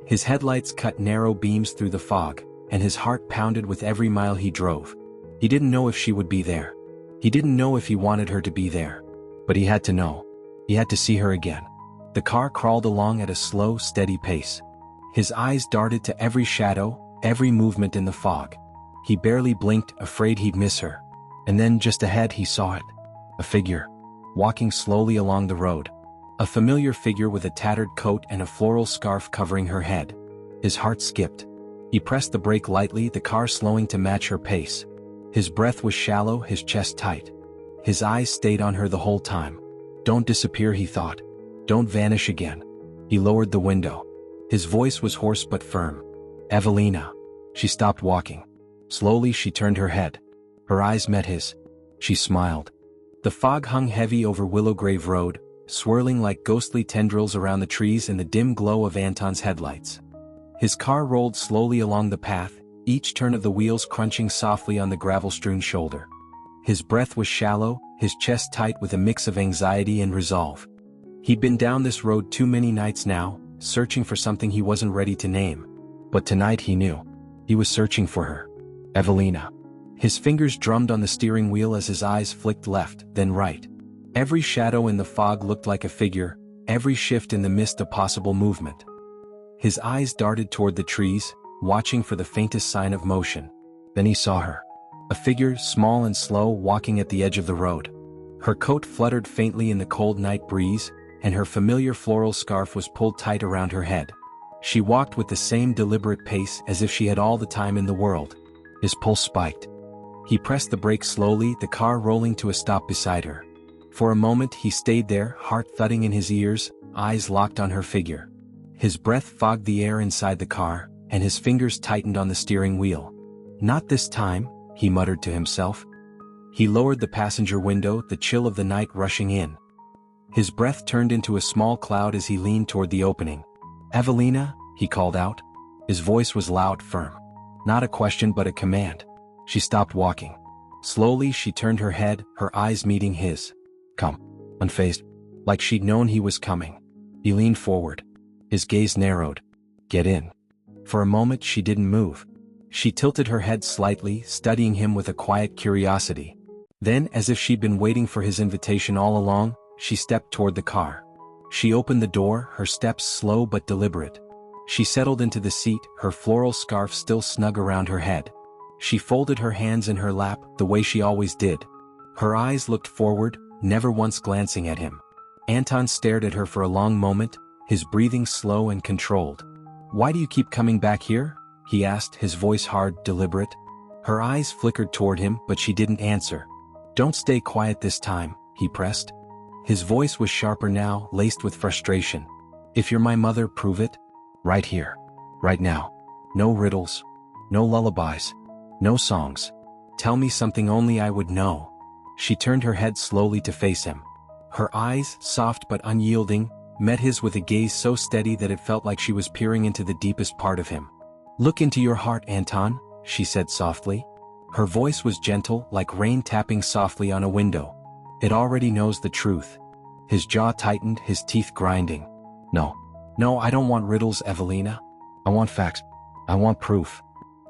His headlights cut narrow beams through the fog, and his heart pounded with every mile he drove. He didn't know if she would be there. He didn't know if he wanted her to be there. But he had to know. He had to see her again. The car crawled along at a slow, steady pace. His eyes darted to every shadow, every movement in the fog. He barely blinked, afraid he'd miss her. And then just ahead he saw it. A figure. Walking slowly along the road. A familiar figure with a tattered coat and a floral scarf covering her head. His heart skipped. He pressed the brake lightly, the car slowing to match her pace. His breath was shallow, his chest tight. His eyes stayed on her the whole time. Don't disappear, he thought. Don't vanish again. He lowered the window. His voice was hoarse but firm. Evelina. She stopped walking. Slowly she turned her head. Her eyes met his. She smiled. The fog hung heavy over Willowgrave Road, swirling like ghostly tendrils around the trees in the dim glow of Anton's headlights. His car rolled slowly along the path, each turn of the wheels crunching softly on the gravel-strewn shoulder. His breath was shallow, his chest tight with a mix of anxiety and resolve. He'd been down this road too many nights now, searching for something he wasn't ready to name. But tonight he knew. He was searching for her. Evelina. His fingers drummed on the steering wheel as his eyes flicked left, then right. Every shadow in the fog looked like a figure, every shift in the mist a possible movement. His eyes darted toward the trees, watching for the faintest sign of motion. Then he saw her. A figure, small and slow, walking at the edge of the road. Her coat fluttered faintly in the cold night breeze, and her familiar floral scarf was pulled tight around her head. She walked with the same deliberate pace as if she had all the time in the world. His pulse spiked. He pressed the brakes slowly, the car rolling to a stop beside her. For a moment he stayed there, heart thudding in his ears, eyes locked on her figure. His breath fogged the air inside the car, and his fingers tightened on the steering wheel. Not this time, he muttered to himself. He lowered the passenger window, the chill of the night rushing in. His breath turned into a small cloud as he leaned toward the opening. Evelina, he called out. His voice was loud, firm. Not a question but a command. She stopped walking. Slowly she turned her head, her eyes meeting his. Come. Unfazed. Like she'd known he was coming. He leaned forward. His gaze narrowed. Get in. For a moment she didn't move. She tilted her head slightly, studying him with a quiet curiosity. Then, as if she'd been waiting for his invitation all along, she stepped toward the car. She opened the door, her steps slow but deliberate. She settled into the seat, her floral scarf still snug around her head. She folded her hands in her lap, the way she always did. Her eyes looked forward, never once glancing at him. Anton stared at her for a long moment, his breathing slow and controlled. "Why do you keep coming back here?" he asked, his voice hard, deliberate. Her eyes flickered toward him, but she didn't answer. "Don't stay quiet this time," he pressed. His voice was sharper now, laced with frustration. "If you're my mother, prove it. Right here. Right now. No riddles. No lullabies. No songs. Tell me something only I would know." She turned her head slowly to face him. Her eyes, soft but unyielding, met his with a gaze so steady that it felt like she was peering into the deepest part of him. "Look into your heart, Anton," she said softly. Her voice was gentle, like rain tapping softly on a window. "It already knows the truth." His jaw tightened, his teeth grinding. No, I don't want riddles, Evelina. I want facts. I want proof."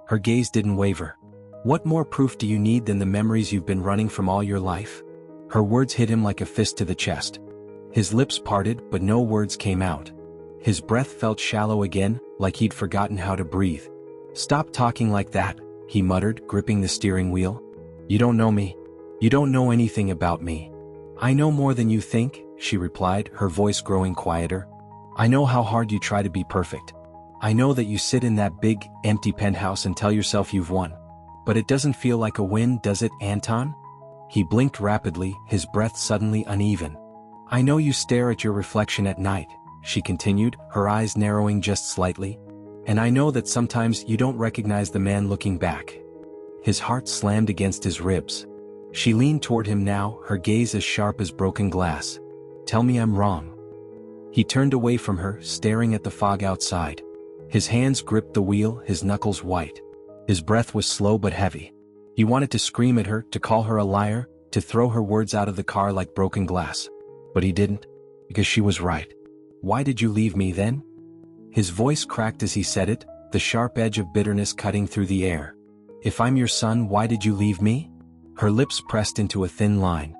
Her gaze didn't waver. "What more proof do you need than the memories you've been running from all your life?" Her words hit him like a fist to the chest. His lips parted, but no words came out. His breath felt shallow again, like he'd forgotten how to breathe. "Stop talking like that," he muttered, gripping the steering wheel. "You don't know me. You don't know anything about me." "I know more than you think," she replied, her voice growing quieter. "I know how hard you try to be perfect. I know that you sit in that big, empty penthouse and tell yourself you've won. But it doesn't feel like a win, does it, Anton?" He blinked rapidly, his breath suddenly uneven. "I know you stare at your reflection at night," she continued, her eyes narrowing just slightly. "And I know that sometimes you don't recognize the man looking back." His heart slammed against his ribs. She leaned toward him now, her gaze as sharp as broken glass. "Tell me I'm wrong." He turned away from her, staring at the fog outside. His hands gripped the wheel, his knuckles white. His breath was slow but heavy. He wanted to scream at her, to call her a liar, to throw her words out of the car like broken glass. But he didn't, because she was right. "Why did you leave me then?" His voice cracked as he said it, the sharp edge of bitterness cutting through the air. "If I'm your son, why did you leave me?" Her lips pressed into a thin line.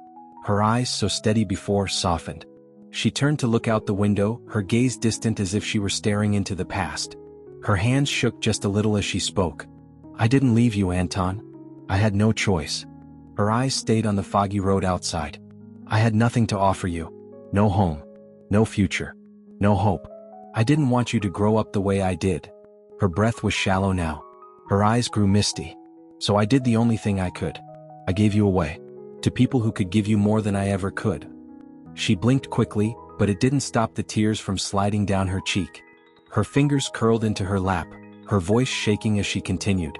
Her eyes, so steady before, softened. She turned to look out the window, her gaze distant as if she were staring into the past. Her hands shook just a little as she spoke. "I didn't leave you, Anton. I had no choice." Her eyes stayed on the foggy road outside. "I had nothing to offer you. No home. No future. No hope. I didn't want you to grow up the way I did." Her breath was shallow now. Her eyes grew misty. "So I did the only thing I could. I gave you away. To people who could give you more than I ever could." She blinked quickly, but it didn't stop the tears from sliding down her cheek. Her fingers curled into her lap, her voice shaking as she continued.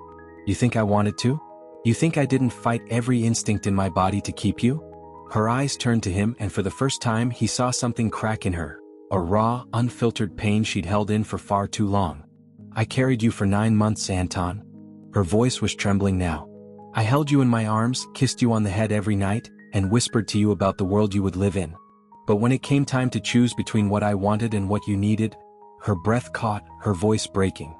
"You think I wanted to? You think I didn't fight every instinct in my body to keep you?" Her eyes turned to him, and for the first time he saw something crack in her, a raw, unfiltered pain she'd held in for far too long. "I carried you for 9 months, Anton." Her voice was trembling now. "I held you in my arms, kissed you on the head every night, and whispered to you about the world you would live in. But when it came time to choose between what I wanted and what you needed," her breath caught, her voice breaking.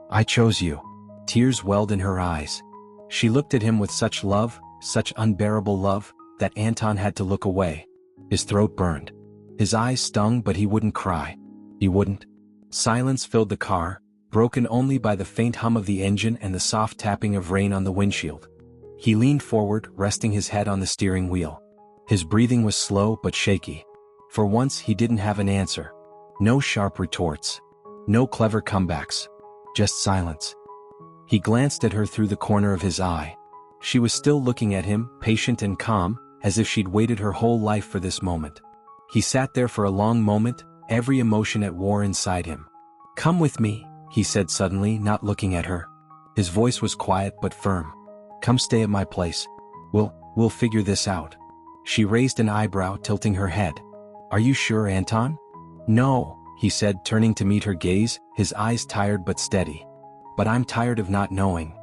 "I chose you." Tears welled in her eyes. She looked at him with such love, such unbearable love, that Anton had to look away. His throat burned. His eyes stung, but he wouldn't cry. He wouldn't. Silence filled the car, broken only by the faint hum of the engine and the soft tapping of rain on the windshield. He leaned forward, resting his head on the steering wheel. His breathing was slow but shaky. For once he didn't have an answer. No sharp retorts. No clever comebacks. Just silence. He glanced at her through the corner of his eye. She was still looking at him, patient and calm, as if she'd waited her whole life for this moment. He sat there for a long moment, every emotion at war inside him. "Come with me," he said suddenly, not looking at her. His voice was quiet but firm. "Come stay at my place. We'll figure this out." She raised an eyebrow, tilting her head. "Are you sure, Anton?" "No," he said, turning to meet her gaze, his eyes tired but steady. "But I'm tired of not knowing."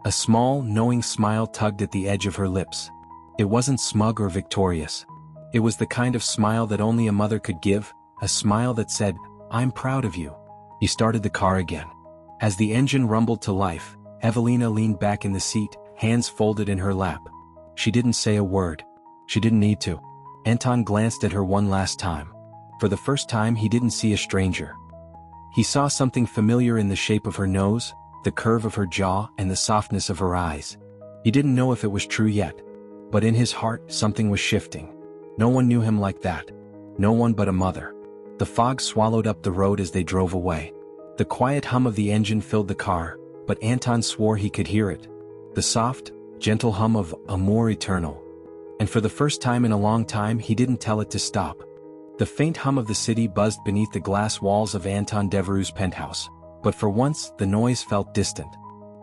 A small, knowing smile tugged at the edge of her lips. It wasn't smug or victorious. It was the kind of smile that only a mother could give, a smile that said, "I'm proud of you." He started the car again. As the engine rumbled to life, Evelina leaned back in the seat, hands folded in her lap. She didn't say a word. She didn't need to. Anton glanced at her one last time. For the first time, he didn't see a stranger. He saw something familiar in the shape of her nose, the curve of her jaw, and the softness of her eyes. He didn't know if it was true yet. But in his heart, something was shifting. No one knew him like that. No one but a mother. The fog swallowed up the road as they drove away. The quiet hum of the engine filled the car, but Anton swore he could hear it. The soft, gentle hum of Amour Eternal. And for the first time in a long time, he didn't tell it to stop. The faint hum of the city buzzed beneath the glass walls of Anton Devereux's penthouse. But for once, the noise felt distant.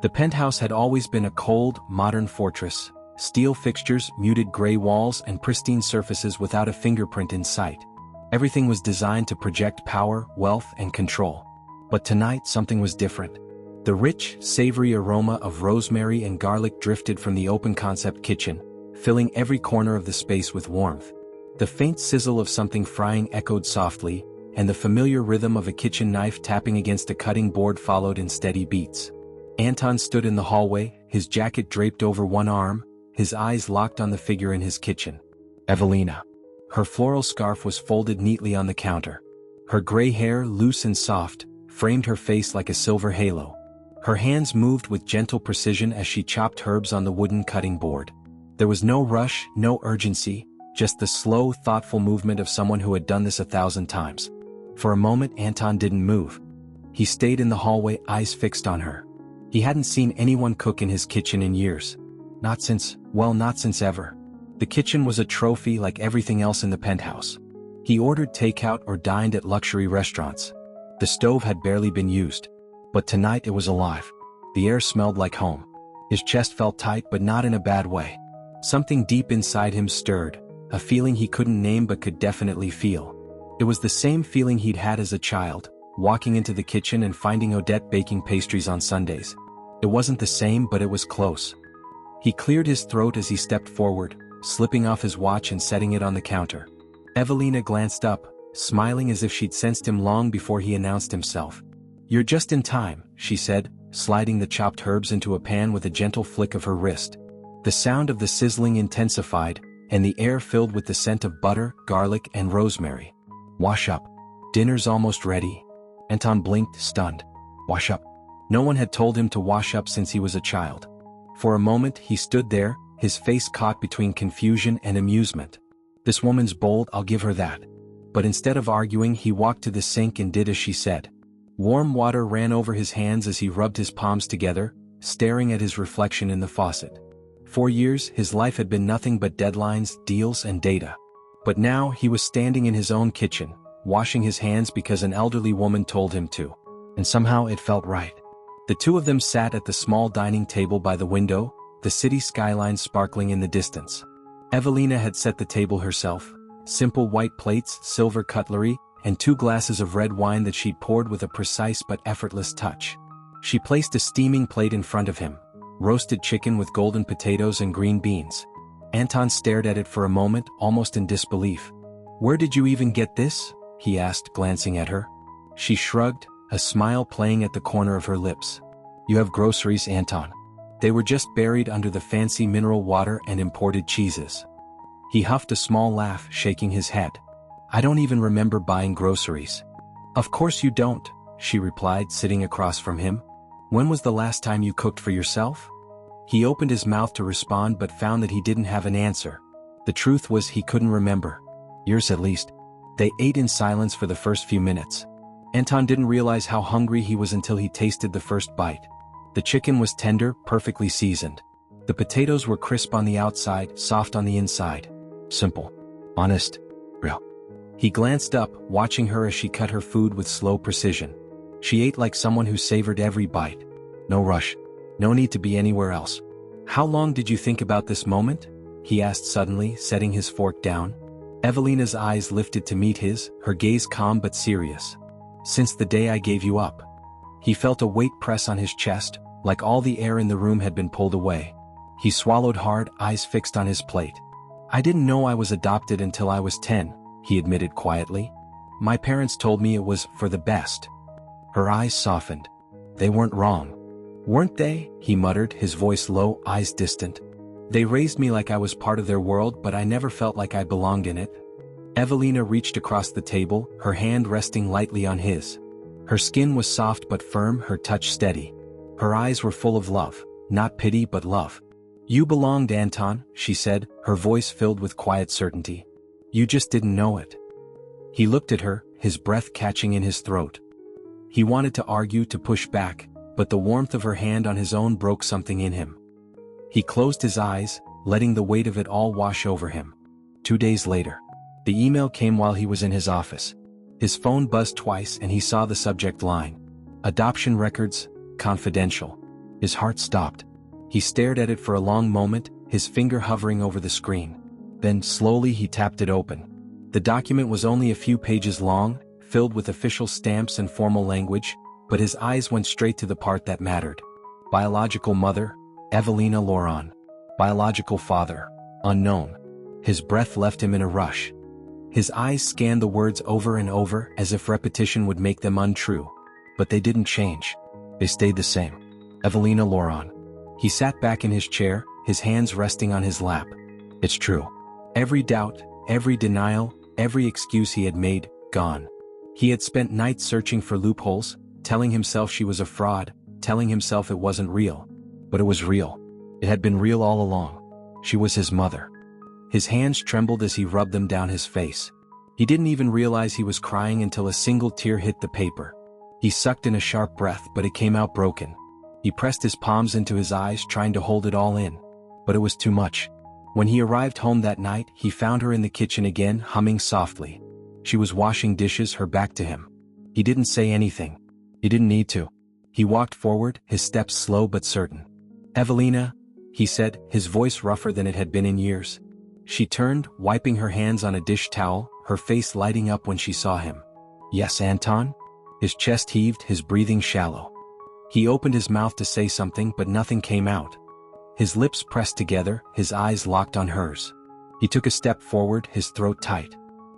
The penthouse had always been a cold, modern fortress. Steel fixtures, muted gray walls, and pristine surfaces without a fingerprint in sight. Everything was designed to project power, wealth, and control. But tonight something was different. The rich, savory aroma of rosemary and garlic drifted from the open-concept kitchen, filling every corner of the space with warmth. The faint sizzle of something frying echoed softly, and the familiar rhythm of a kitchen knife tapping against a cutting board followed in steady beats. Anton stood in the hallway, his jacket draped over one arm, his eyes locked on the figure in his kitchen. Evelina. Her floral scarf was folded neatly on the counter. Her gray hair, loose and soft, framed her face like a silver halo. Her hands moved with gentle precision as she chopped herbs on the wooden cutting board. There was no rush, no urgency, just the slow, thoughtful movement of someone who had done this 1,000 times. For a moment, Anton didn't move. He stayed in the hallway, eyes fixed on her. He hadn't seen anyone cook in his kitchen in years. Not since ever. The kitchen was a trophy like everything else in the penthouse. He ordered takeout or dined at luxury restaurants. The stove had barely been used. But tonight it was alive. The air smelled like home. His chest felt tight, but not in a bad way. Something deep inside him stirred, a feeling he couldn't name but could definitely feel. It was the same feeling he'd had as a child, walking into the kitchen and finding Odette baking pastries on Sundays. It wasn't the same, but it was close. He cleared his throat as he stepped forward, slipping off his watch and setting it on the counter. Evelina glanced up, smiling as if she'd sensed him long before he announced himself. "You're just in time," she said, sliding the chopped herbs into a pan with a gentle flick of her wrist. The sound of the sizzling intensified, and the air filled with the scent of butter, garlic, and rosemary. "Wash up. Dinner's almost ready." Anton blinked, stunned. Wash up. No one had told him to wash up since he was a child. For a moment he stood there, his face caught between confusion and amusement. This woman's bold, I'll give her that. But instead of arguing, he walked to the sink and did as she said. Warm water ran over his hands as he rubbed his palms together, staring at his reflection in the faucet. For years, his life had been nothing but deadlines, deals, and data. But now he was standing in his own kitchen, washing his hands because an elderly woman told him to. And somehow it felt right. The two of them sat at the small dining table by the window, the city skyline sparkling in the distance. Evelina had set the table herself, simple white plates, silver cutlery, and 2 glasses of red wine that she'd poured with a precise but effortless touch. She placed a steaming plate in front of him, roasted chicken with golden potatoes and green beans. Anton stared at it for a moment, almost in disbelief. "Where did you even get this?" he asked, glancing at her. She shrugged, a smile playing at the corner of her lips. "You have groceries, Anton. They were just buried under the fancy mineral water and imported cheeses." He huffed a small laugh, shaking his head. "I don't even remember buying groceries." "Of course you don't," she replied, sitting across from him. "When was the last time you cooked for yourself?" He opened his mouth to respond but found that he didn't have an answer. The truth was he couldn't remember. Years at least. They ate in silence for the first few minutes. Anton didn't realize how hungry he was until he tasted the first bite. The chicken was tender, perfectly seasoned. The potatoes were crisp on the outside, soft on the inside. Simple. Honest. Real. He glanced up, watching her as she cut her food with slow precision. She ate like someone who savored every bite. No rush. No need to be anywhere else. "How long did you think about this moment?" he asked suddenly, setting his fork down. Evelina's eyes lifted to meet his, her gaze calm but serious. "Since the day I gave you up." He felt a weight press on his chest, like all the air in the room had been pulled away. He swallowed hard, eyes fixed on his plate. "I didn't know I was adopted until I was 10, he admitted quietly. "My parents told me it was for the best." Her eyes softened. "They weren't wrong." Weren't they? He muttered, his voice low, eyes distant. They raised me like I was part of their world, but I never felt like I belonged in it. Evelina reached across the table, her hand resting lightly on his. Her skin was soft but firm, her touch steady. Her eyes were full of love, not pity but love. You belonged, Anton, she said, her voice filled with quiet certainty. You just didn't know it. He looked at her, his breath catching in his throat. He wanted to argue, to push back, but the warmth of her hand on his own broke something in him. He closed his eyes, letting the weight of it all wash over him. 2 days later. The email came while he was in his office. His phone buzzed twice and he saw the subject line. Adoption records, confidential. His heart stopped. He stared at it for a long moment, his finger hovering over the screen. Then, slowly he tapped it open. The document was only a few pages long, filled with official stamps and formal language, but his eyes went straight to the part that mattered. Biological mother, Evelina Laurent. Biological father, unknown. His breath left him in a rush. His eyes scanned the words over and over as if repetition would make them untrue. But they didn't change. They stayed the same. Evelina Laurent. He sat back in his chair, his hands resting on his lap. It's true. Every doubt, every denial, every excuse he had made, gone. He had spent nights searching for loopholes, telling himself she was a fraud, telling himself it wasn't real. But it was real. It had been real all along. She was his mother. His hands trembled as he rubbed them down his face. He didn't even realize he was crying until a single tear hit the paper. He sucked in a sharp breath, but it came out broken. He pressed his palms into his eyes, trying to hold it all in. But it was too much. When he arrived home that night, he found her in the kitchen again, humming softly. She was washing dishes, her back to him. He didn't say anything. He didn't need to. He walked forward, his steps slow but certain. Evelina, he said, his voice rougher than it had been in years. She turned, wiping her hands on a dish towel, her face lighting up when she saw him. Yes, Anton? His chest heaved, his breathing shallow. He opened his mouth to say something, but nothing came out. His lips pressed together, his eyes locked on hers. He took a step forward, his throat tight.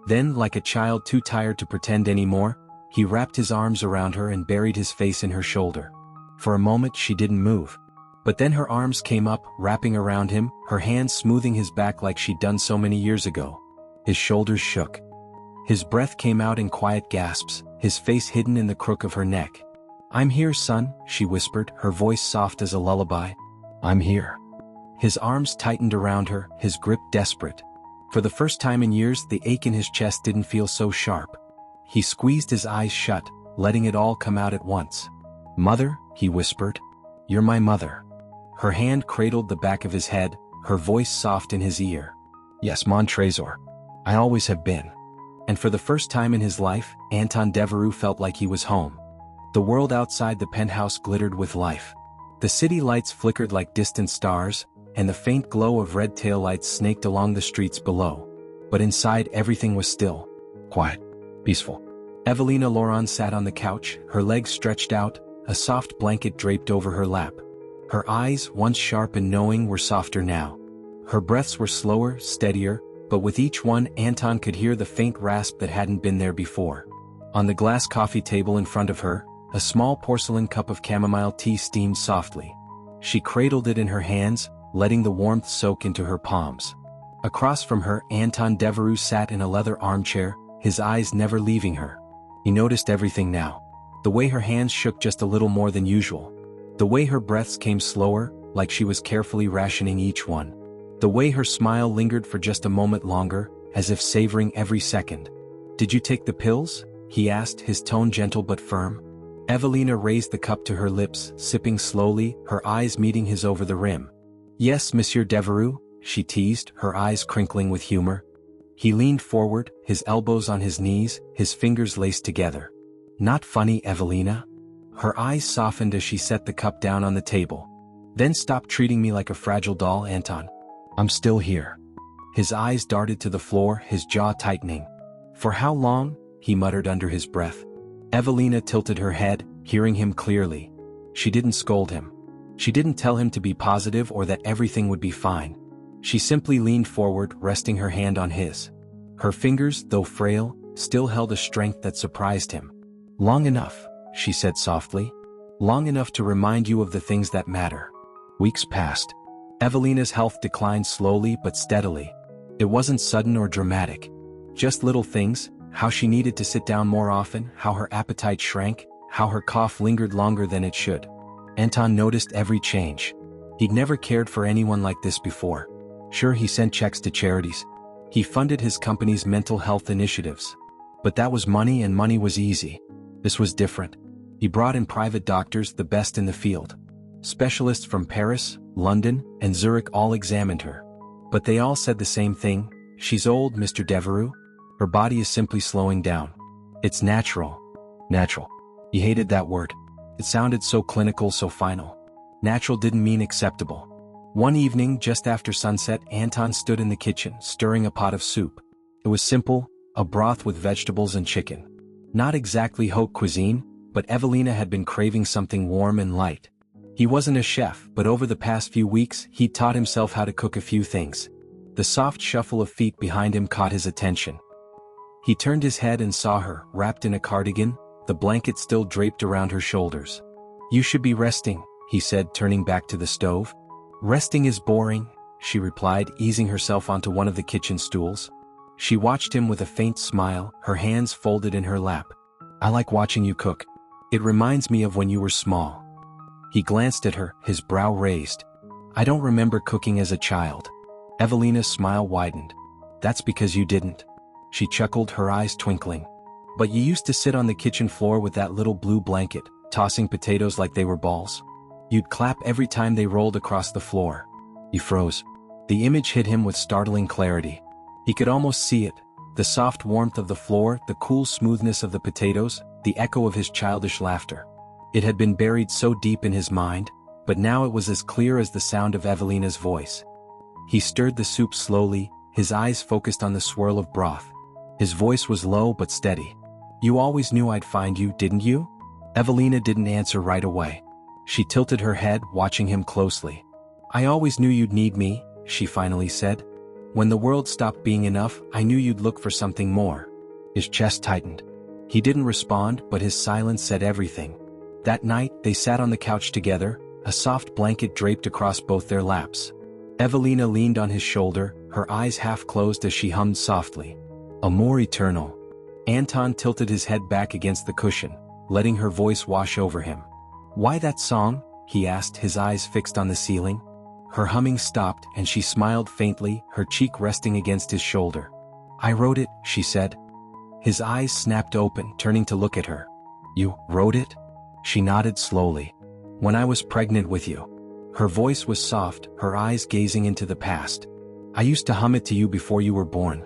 Then, like a child too tired to pretend anymore, he wrapped his arms around her and buried his face in her shoulder. For a moment she didn't move. But then her arms came up, wrapping around him, her hands smoothing his back like she'd done so many years ago. His shoulders shook. His breath came out in quiet gasps, his face hidden in the crook of her neck. I'm here, son, she whispered, her voice soft as a lullaby. I'm here. His arms tightened around her, his grip desperate. For the first time in years, the ache in his chest didn't feel so sharp. He squeezed his eyes shut, letting it all come out at once. Mother, he whispered. You're my mother. Her hand cradled the back of his head, her voice soft in his ear. Yes, mon trésor. I always have been. And for the first time in his life, Anton Devereux felt like he was home. The world outside the penthouse glittered with life. The city lights flickered like distant stars, and the faint glow of red taillights snaked along the streets below. But inside everything was still. Quiet. Peaceful. Evelina Laurent sat on the couch, her legs stretched out, a soft blanket draped over her lap. Her eyes, once sharp and knowing, were softer now. Her breaths were slower, steadier, but with each one Anton could hear the faint rasp that hadn't been there before. On the glass coffee table in front of her, a small porcelain cup of chamomile tea steamed softly. She cradled it in her hands, letting the warmth soak into her palms. Across from her, Anton Devereux sat in a leather armchair, his eyes never leaving her. He noticed everything now. The way her hands shook just a little more than usual. The way her breaths came slower, like she was carefully rationing each one. The way her smile lingered for just a moment longer, as if savoring every second. Did you take the pills? He asked, his tone gentle but firm. Evelina raised the cup to her lips, sipping slowly, her eyes meeting his over the rim. Yes, Monsieur Devereux, she teased, her eyes crinkling with humor. He leaned forward, his elbows on his knees, his fingers laced together. Not funny, Evelina? Her eyes softened as she set the cup down on the table. Then stop treating me like a fragile doll, Anton. I'm still here. His eyes darted to the floor, his jaw tightening. For how long? He muttered under his breath. Evelina tilted her head, hearing him clearly. She didn't scold him. She didn't tell him to be positive or that everything would be fine. She simply leaned forward, resting her hand on his. Her fingers, though frail, still held a strength that surprised him. Long enough, she said softly. Long enough to remind you of the things that matter. Weeks passed. Evelina's health declined slowly but steadily. It wasn't sudden or dramatic. Just little things, how she needed to sit down more often, how her appetite shrank, how her cough lingered longer than it should. Anton noticed every change. He'd never cared for anyone like this before. Sure, he sent checks to charities. He funded his company's mental health initiatives. But that was money, and money was easy. This was different. He brought in private doctors, the best in the field. Specialists from Paris, London, and Zurich all examined her. But they all said the same thing: she's old, Mr. Devereux. Her body is simply slowing down. It's natural. Natural. He hated that word. It sounded so clinical, so final. Natural didn't mean acceptable. One evening, just after sunset, Anton stood in the kitchen, stirring a pot of soup. It was simple, a broth with vegetables and chicken. Not exactly haute cuisine, but Evelina had been craving something warm and light. He wasn't a chef, but over the past few weeks, he'd taught himself how to cook a few things. The soft shuffle of feet behind him caught his attention. He turned his head and saw her, wrapped in a cardigan, the blanket still draped around her shoulders. "You should be resting," he said, turning back to the stove. "Resting is boring," she replied, easing herself onto one of the kitchen stools. She watched him with a faint smile, her hands folded in her lap. "I like watching you cook. It reminds me of when you were small." He glanced at her, his brow raised. "I don't remember cooking as a child." Evelina's smile widened. "That's because you didn't." She chuckled, her eyes twinkling. "But you used to sit on the kitchen floor with that little blue blanket, tossing potatoes like they were balls. You'd clap every time they rolled across the floor." He froze. The image hit him with startling clarity. He could almost see it: the soft warmth of the floor, the cool smoothness of the potatoes, the echo of his childish laughter. It had been buried so deep in his mind, but now it was as clear as the sound of Evelina's voice. He stirred the soup slowly, his eyes focused on the swirl of broth. His voice was low but steady. "You always knew I'd find you, didn't you?" Evelina didn't answer right away. She tilted her head, watching him closely. "I always knew you'd need me," she finally said. "When the world stopped being enough, I knew you'd look for something more." His chest tightened. He didn't respond, but his silence said everything. That night, they sat on the couch together, a soft blanket draped across both their laps. Evelina leaned on his shoulder, her eyes half closed as she hummed softly. "Amor eternal." Anton tilted his head back against the cushion, letting her voice wash over him. "Why that song?" he asked, his eyes fixed on the ceiling. Her humming stopped, and she smiled faintly, her cheek resting against his shoulder. "I wrote it," she said. His eyes snapped open, turning to look at her. "You wrote it?" She nodded slowly. "When I was pregnant with you." Her voice was soft, her eyes gazing into the past. "I used to hum it to you before you were born.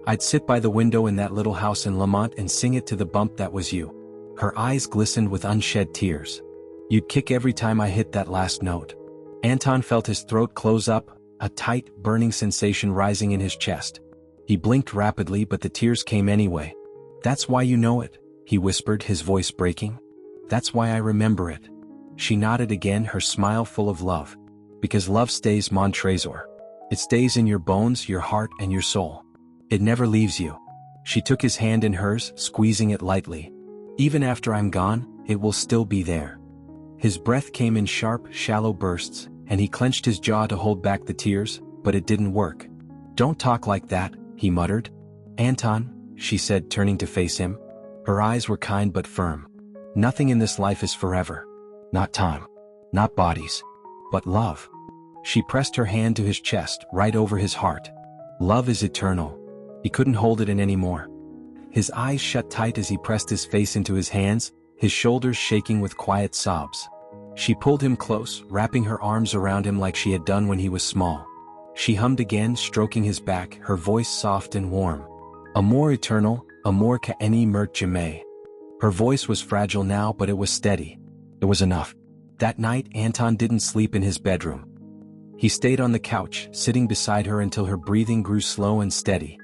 I'd sit by the window in that little house in Lamont and sing it to the bump that was you." Her eyes glistened with unshed tears. "You'd kick every time I hit that last note." Anton felt his throat close up, a tight, burning sensation rising in his chest. He blinked rapidly, but the tears came anyway. "That's why you know it," he whispered, his voice breaking. "That's why I remember it." She nodded again, her smile full of love. "Because love stays, mon trésor. It stays in your bones, your heart, and your soul. It never leaves you." She took his hand in hers, squeezing it lightly. "Even after I'm gone, it will still be there." His breath came in sharp, shallow bursts, and he clenched his jaw to hold back the tears, but it didn't work. "Don't talk like that," he muttered. "Anton," she said, turning to face him. Her eyes were kind but firm. "Nothing in this life is forever. Not time. Not bodies. But love." She pressed her hand to his chest, right over his heart. "Love is eternal." He couldn't hold it in anymore. His eyes shut tight as he pressed his face into his hands, his shoulders shaking with quiet sobs. She pulled him close, wrapping her arms around him like she had done when he was small. She hummed again, stroking his back, her voice soft and warm. "Amour eternal, amour que ne meurt jamais." Her voice was fragile now, but it was steady. It was enough. That night, Anton didn't sleep in his bedroom. He stayed on the couch, sitting beside her until her breathing grew slow and steady.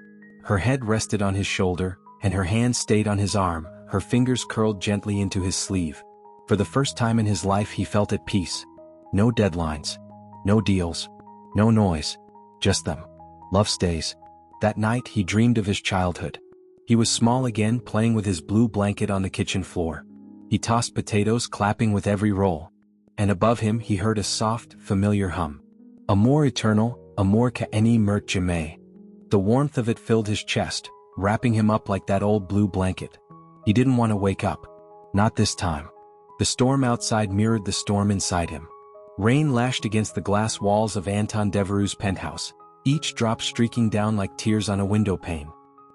Her head rested on his shoulder, and her hand stayed on his arm, her fingers curled gently into his sleeve. For the first time in his life, he felt at peace. No deadlines. No deals. No noise. Just them. Love stays. That night, he dreamed of his childhood. He was small again, playing with his blue blanket on the kitchen floor. He tossed potatoes, clapping with every roll. And above him he heard a soft, familiar hum. Amor eternal, amor que any mert jamais. The warmth of it filled his chest, wrapping him up like that old blue blanket. He didn't want to wake up. Not this time. The storm outside mirrored the storm inside him. Rain lashed against the glass walls of Anton Devereux's penthouse, each drop streaking down like tears on a window pane.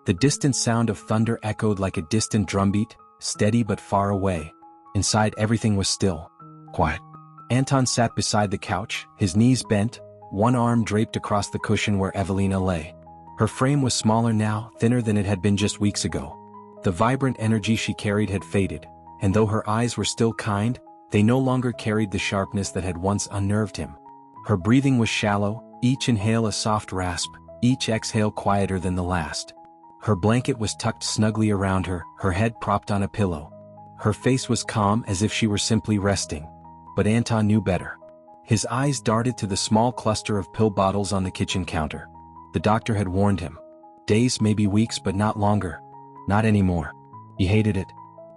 The distant sound of thunder echoed like a distant drumbeat, steady but far away. Inside everything was still. Quiet. Anton sat beside the couch, his knees bent, one arm draped across the cushion where Evelina lay. Her frame was smaller now, thinner than it had been just weeks ago. The vibrant energy she carried had faded, and though her eyes were still kind, they no longer carried the sharpness that had once unnerved him. Her breathing was shallow, each inhale a soft rasp, each exhale quieter than the last. Her blanket was tucked snugly around her, her head propped on a pillow. Her face was calm as if she were simply resting. But Anton knew better. His eyes darted to the small cluster of pill bottles on the kitchen counter. The doctor had warned him. Days, maybe weeks, but not longer. Not anymore. He hated it.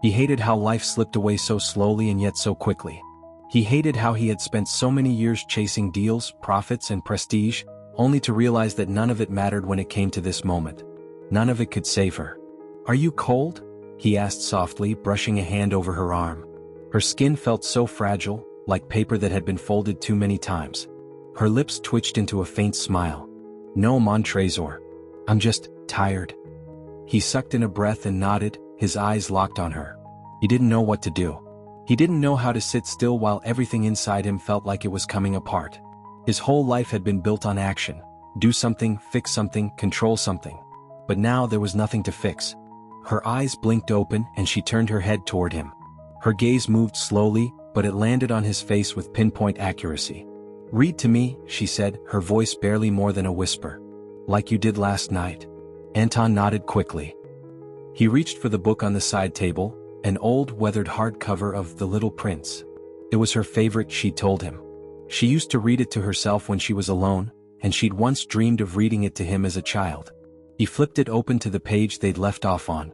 He hated how life slipped away so slowly and yet so quickly. He hated how he had spent so many years chasing deals, profits, and prestige, only to realize that none of it mattered when it came to this moment. None of it could save her. "Are you cold?" he asked softly, brushing a hand over her arm. Her skin felt so fragile, like paper that had been folded too many times. Her lips twitched into a faint smile. "No, mon trésor. I'm just tired." He sucked in a breath and nodded, his eyes locked on her. He didn't know what to do. He didn't know how to sit still while everything inside him felt like it was coming apart. His whole life had been built on action. Do something, fix something, control something. But now there was nothing to fix. Her eyes blinked open and she turned her head toward him. Her gaze moved slowly, but it landed on his face with pinpoint accuracy. "Read to me," she said, her voice barely more than a whisper. "Like you did last night." Anton nodded quickly. He reached for the book on the side table, an old, weathered hardcover of The Little Prince. It was her favorite, she told him. She used to read it to herself when she was alone, and she'd once dreamed of reading it to him as a child. He flipped it open to the page they'd left off on.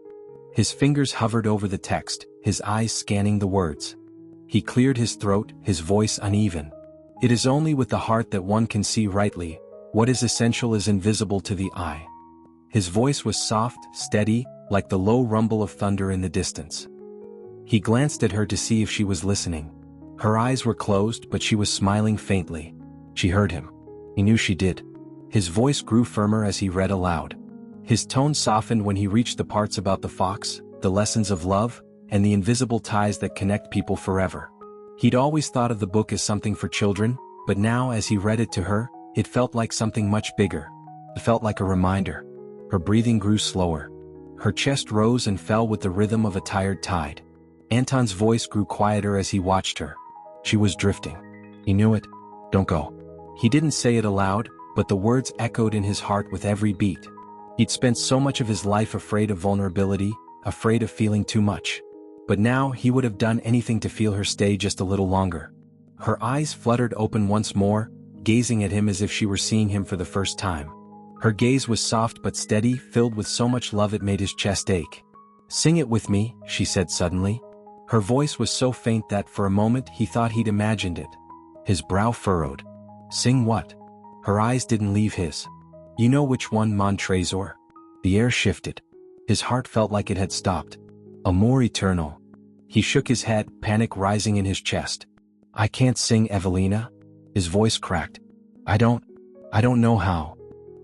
His fingers hovered over the text, his eyes scanning the words. He cleared his throat, his voice uneven. "It is only with the heart that one can see rightly. What is essential is invisible to the eye." His voice was soft, steady, like the low rumble of thunder in the distance. He glanced at her to see if she was listening. Her eyes were closed, but she was smiling faintly. She heard him. He knew she did. His voice grew firmer as he read aloud. His tone softened when he reached the parts about the fox, the lessons of love, and the invisible ties that connect people forever. He'd always thought of the book as something for children, but now as he read it to her, it felt like something much bigger. It felt like a reminder. Her breathing grew slower. Her chest rose and fell with the rhythm of a tired tide. Anton's voice grew quieter as he watched her. She was drifting. He knew it. "Don't go." He didn't say it aloud, but the words echoed in his heart with every beat. He'd spent so much of his life afraid of vulnerability, afraid of feeling too much. But now he would have done anything to feel her stay just a little longer. Her eyes fluttered open once more, gazing at him as if she were seeing him for the first time. Her gaze was soft but steady, filled with so much love it made his chest ache. "Sing it with me," she said suddenly. Her voice was so faint that for a moment he thought he'd imagined it. His brow furrowed. "Sing what?" Her eyes didn't leave his. "You know which one, mon trésor?" The air shifted. His heart felt like it had stopped. "Amor eternal." He shook his head, panic rising in his chest. "I can't sing, Evelina." His voice cracked. I don't know how."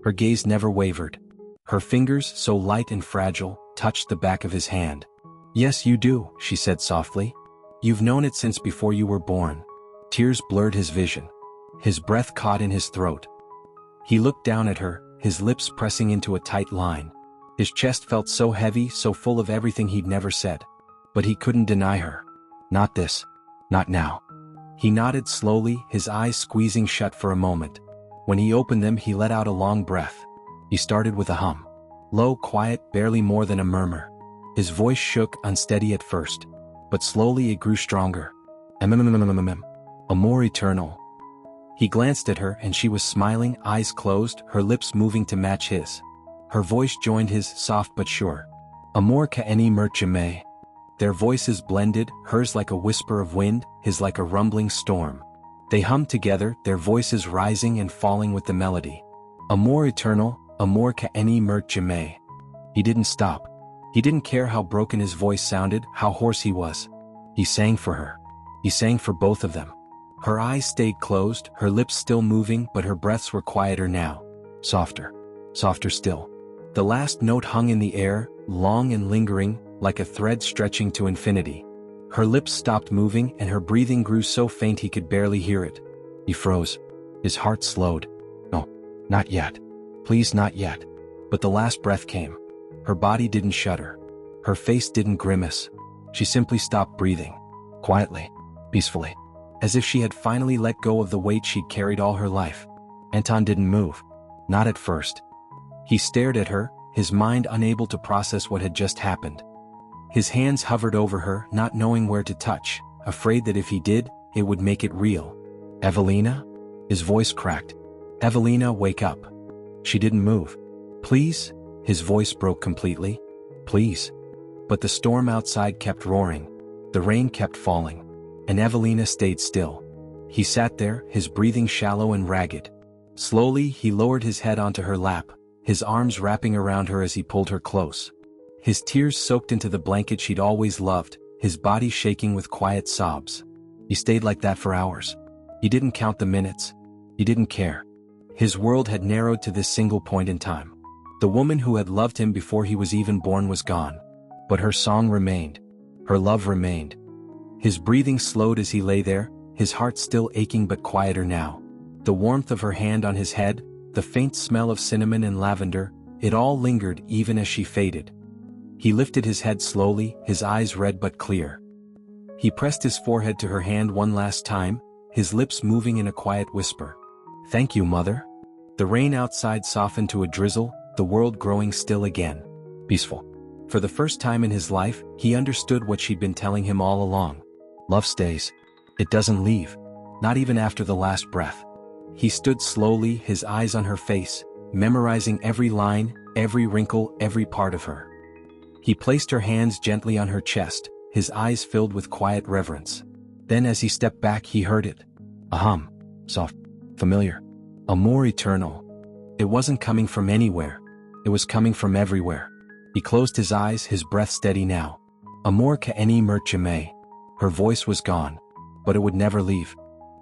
Her gaze never wavered. Her fingers, so light and fragile, touched the back of his hand. "Yes, you do," she said softly. "You've known it since before you were born." Tears blurred his vision. His breath caught in his throat. He looked down at her, his lips pressing into a tight line. His chest felt so heavy, so full of everything he'd never said. But he couldn't deny her. "Not this. Not now." He nodded slowly, his eyes squeezing shut for a moment. When he opened them, he let out a long breath. He started with a hum. Low, quiet, barely more than a murmur. His voice shook, unsteady at first. But slowly it grew stronger. Amor eternal. He glanced at her and she was smiling, eyes closed, her lips moving to match his. Her voice joined his, soft but sure. Amor que any mert jamais. Their voices blended, hers like a whisper of wind, his like a rumbling storm. They hummed together, their voices rising and falling with the melody. Amor eternal, amor que any mert jamais. He didn't stop. He didn't care how broken his voice sounded, how hoarse he was. He sang for her. He sang for both of them. Her eyes stayed closed, her lips still moving, but her breaths were quieter now. Softer. Softer still. The last note hung in the air, long and lingering, like a thread stretching to infinity. Her lips stopped moving and her breathing grew so faint he could barely hear it. He froze. His heart slowed. No, not yet. Please not yet. But the last breath came. Her body didn't shudder. Her face didn't grimace. She simply stopped breathing. Quietly. Peacefully. As if she had finally let go of the weight she'd carried all her life. Anton didn't move. Not at first. He stared at her, his mind unable to process what had just happened. His hands hovered over her, not knowing where to touch, afraid that if he did, it would make it real. Evelina? His voice cracked. Evelina, wake up. She didn't move. Please? His voice broke completely. Please. But the storm outside kept roaring. The rain kept falling. And Evelina stayed still. He sat there, his breathing shallow and ragged. Slowly, he lowered his head onto her lap, his arms wrapping around her as he pulled her close. His tears soaked into the blanket she'd always loved, his body shaking with quiet sobs. He stayed like that for hours. He didn't count the minutes. He didn't care. His world had narrowed to this single point in time. The woman who had loved him before he was even born was gone. But her song remained. Her love remained. His breathing slowed as he lay there, his heart still aching but quieter now. The warmth of her hand on his head, the faint smell of cinnamon and lavender, it all lingered even as she faded. He lifted his head slowly, his eyes red but clear. He pressed his forehead to her hand one last time, his lips moving in a quiet whisper. Thank you, Mother. The rain outside softened to a drizzle, the world growing still again. Peaceful. For the first time in his life, he understood what she'd been telling him all along. Love stays. It doesn't leave. Not even after the last breath. He stood slowly, his eyes on her face, memorizing every line, every wrinkle, every part of her. He placed her hands gently on her chest, his eyes filled with quiet reverence. Then as he stepped back he heard it. A hum. Soft. Familiar. Amor eternal. It wasn't coming from anywhere. It was coming from everywhere. He closed his eyes, his breath steady now. Amor que any mert jamais. Her voice was gone. But it would never leave.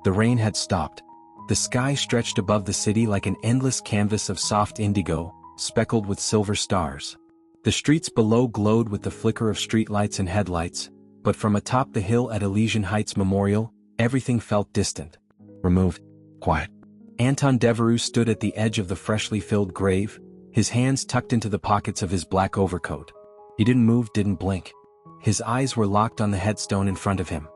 The rain had stopped. The sky stretched above the city like an endless canvas of soft indigo, speckled with silver stars. The streets below glowed with the flicker of streetlights and headlights, but from atop the hill at Elysian Heights Memorial, everything felt distant. Removed. Quiet. Anton Devereux stood at the edge of the freshly filled grave, his hands tucked into the pockets of his black overcoat. He didn't move, didn't blink. His eyes were locked on the headstone in front of him.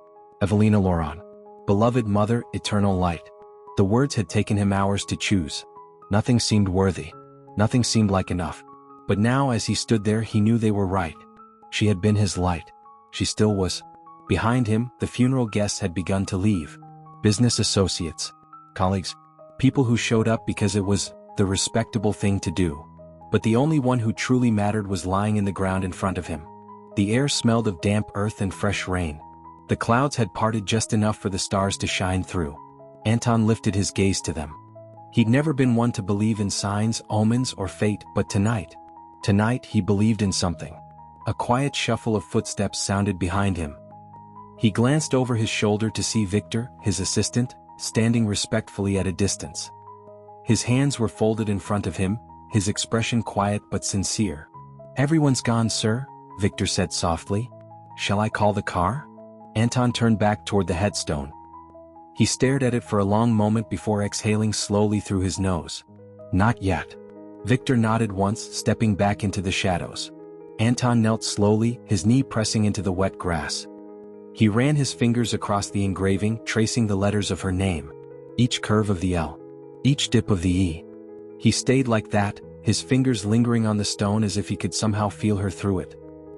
Evelina Laurent. Beloved Mother, eternal light. The words had taken him hours to choose. Nothing seemed worthy. Nothing seemed like enough. But now as he stood there he knew they were right. She had been his light. She still was. Behind him, the funeral guests had begun to leave. Business associates. Colleagues. People who showed up because it was the respectable thing to do. But the only one who truly mattered was lying in the ground in front of him. The air smelled of damp earth and fresh rain. The clouds had parted just enough for the stars to shine through. Anton lifted his gaze to them. He'd never been one to believe in signs, omens, or fate, but tonight he believed in something. A quiet shuffle of footsteps sounded behind him. He glanced over his shoulder to see Victor, his assistant, standing respectfully at a distance. His hands were folded in front of him, his expression quiet but sincere. Everyone's gone, sir, Victor said softly. Shall I call the car? Anton turned back toward the headstone. He stared at it for a long moment before exhaling slowly through his nose. Not yet. Victor nodded once, stepping back into the shadows. Anton knelt slowly, his knee pressing into the wet grass. He ran his fingers across the engraving, tracing the letters of her name. Each curve of the L. Each dip of the E. He stayed like that, his fingers lingering on the stone as if he could somehow feel her through it.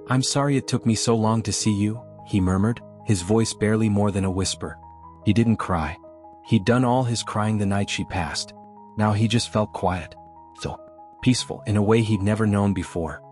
I'm sorry it took me so long to see you, he murmured, his voice barely more than a whisper. He didn't cry. He'd done all his crying the night she passed. Now he just felt quiet. So peaceful in a way he'd never known before.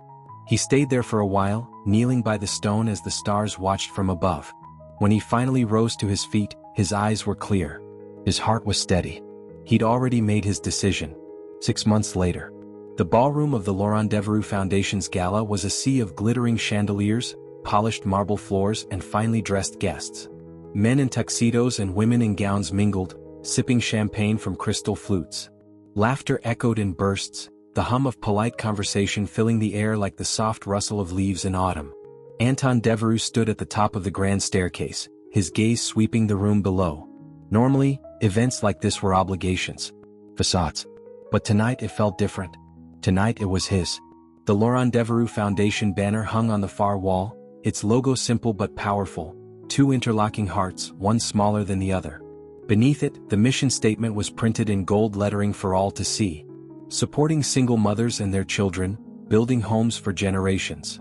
He stayed there for a while, kneeling by the stone as the stars watched from above. When he finally rose to his feet, his eyes were clear. His heart was steady. He'd already made his decision. 6 months later, the ballroom of the Laurent Devereux Foundation's gala was a sea of glittering chandeliers, polished marble floors, and finely dressed guests. Men in tuxedos and women in gowns mingled, sipping champagne from crystal flutes. Laughter echoed in bursts, the hum of polite conversation filling the air like the soft rustle of leaves in autumn. Anton Devereux stood at the top of the grand staircase, his gaze sweeping the room below. Normally, events like this were obligations, facades. But tonight it felt different. Tonight it was his. The Laurent Devereux Foundation banner hung on the far wall, its logo simple but powerful, 2 interlocking hearts, one smaller than the other. Beneath it, the mission statement was printed in gold lettering for all to see. Supporting single mothers and their children, building homes for generations.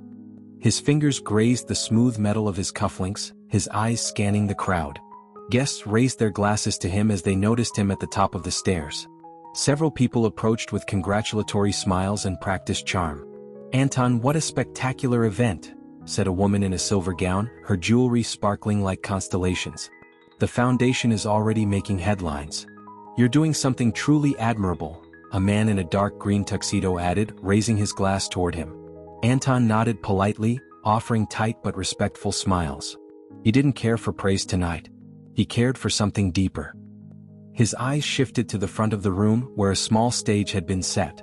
His fingers grazed the smooth metal of his cufflinks, his eyes scanning the crowd. Guests raised their glasses to him as they noticed him at the top of the stairs. Several people approached with congratulatory smiles and practiced charm. "Anton, what a spectacular event," said a woman in a silver gown, her jewelry sparkling like constellations. "The foundation is already making headlines. You're doing something truly admirable," a man in a dark green tuxedo added, raising his glass toward him. Anton nodded politely, offering tight but respectful smiles. He didn't care for praise tonight. He cared for something deeper. His eyes shifted to the front of the room where a small stage had been set.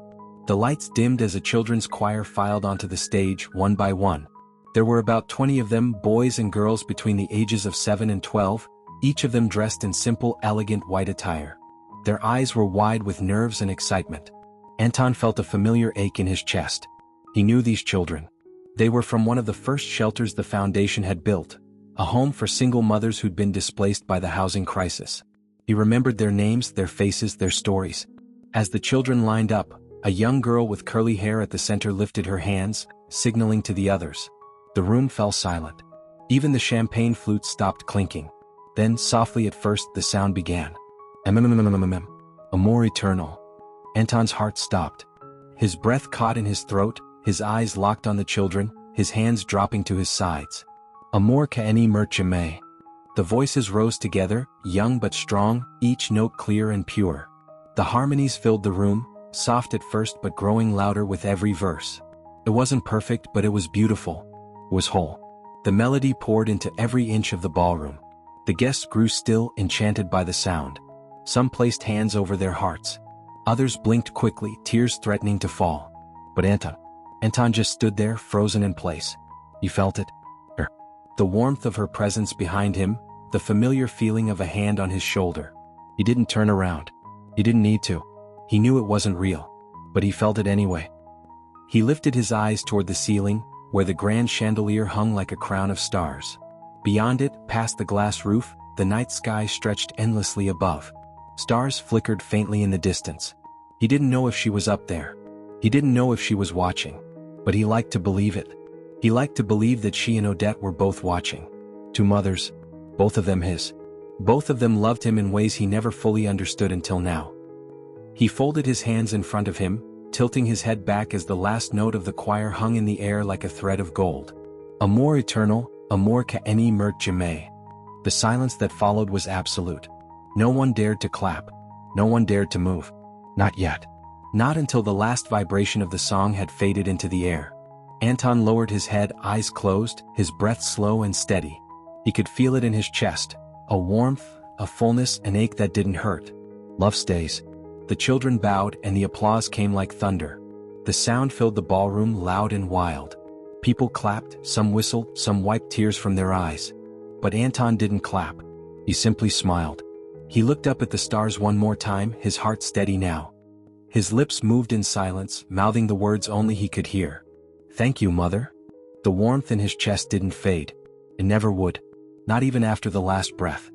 The lights dimmed as a children's choir filed onto the stage, one by one. There were about 20 of them, boys and girls between the ages of 7 and 12, each of them dressed in simple, elegant white attire. Their eyes were wide with nerves and excitement. Anton felt a familiar ache in his chest. He knew these children. They were from one of the first shelters the foundation had built, a home for single mothers who'd been displaced by the housing crisis. He remembered their names, their faces, their stories. As the children lined up, a young girl with curly hair at the center lifted her hands, signaling to the others. The room fell silent. Even the champagne flutes stopped clinking. Then, softly at first, the sound began. Amour eternal. Anton's heart stopped. His breath caught in his throat, his eyes locked on the children, his hands dropping to his sides. Amour qu'ani meurt jamais. The voices rose together, young but strong, each note clear and pure. The harmonies filled the room, soft at first but growing louder with every verse. It wasn't perfect, but it was beautiful. It was whole. The melody poured into every inch of the ballroom. The guests grew still, enchanted by the sound. Some placed hands over their hearts. Others blinked quickly, tears threatening to fall. But Anton just stood there, frozen in place. He felt it. The warmth of her presence behind him, the familiar feeling of a hand on his shoulder. He didn't turn around. He didn't need to. He knew it wasn't real, but he felt it anyway. He lifted his eyes toward the ceiling, where the grand chandelier hung like a crown of stars. Beyond it, past the glass roof, the night sky stretched endlessly above. Stars flickered faintly in the distance. He didn't know if she was up there. He didn't know if she was watching. But he liked to believe it. He liked to believe that she and Odette were both watching. 2 mothers, both of them his. Both of them loved him in ways he never fully understood until now. He folded his hands in front of him, tilting his head back as the last note of the choir hung in the air like a thread of gold. Amour eternal, amour qu'ani meurt jamais. The silence that followed was absolute. No one dared to clap. No one dared to move. Not yet. Not until the last vibration of the song had faded into the air. Anton lowered his head, eyes closed, his breath slow and steady. He could feel it in his chest, a warmth, a fullness, an ache that didn't hurt. Love stays. The children bowed and the applause came like thunder. The sound filled the ballroom loud and wild. People clapped, some whistled, some wiped tears from their eyes. But Anton didn't clap. He simply smiled. He looked up at the stars one more time, his heart steady now. His lips moved in silence, mouthing the words only he could hear. "Thank you, Mother." The warmth in his chest didn't fade. It never would. Not even after the last breath.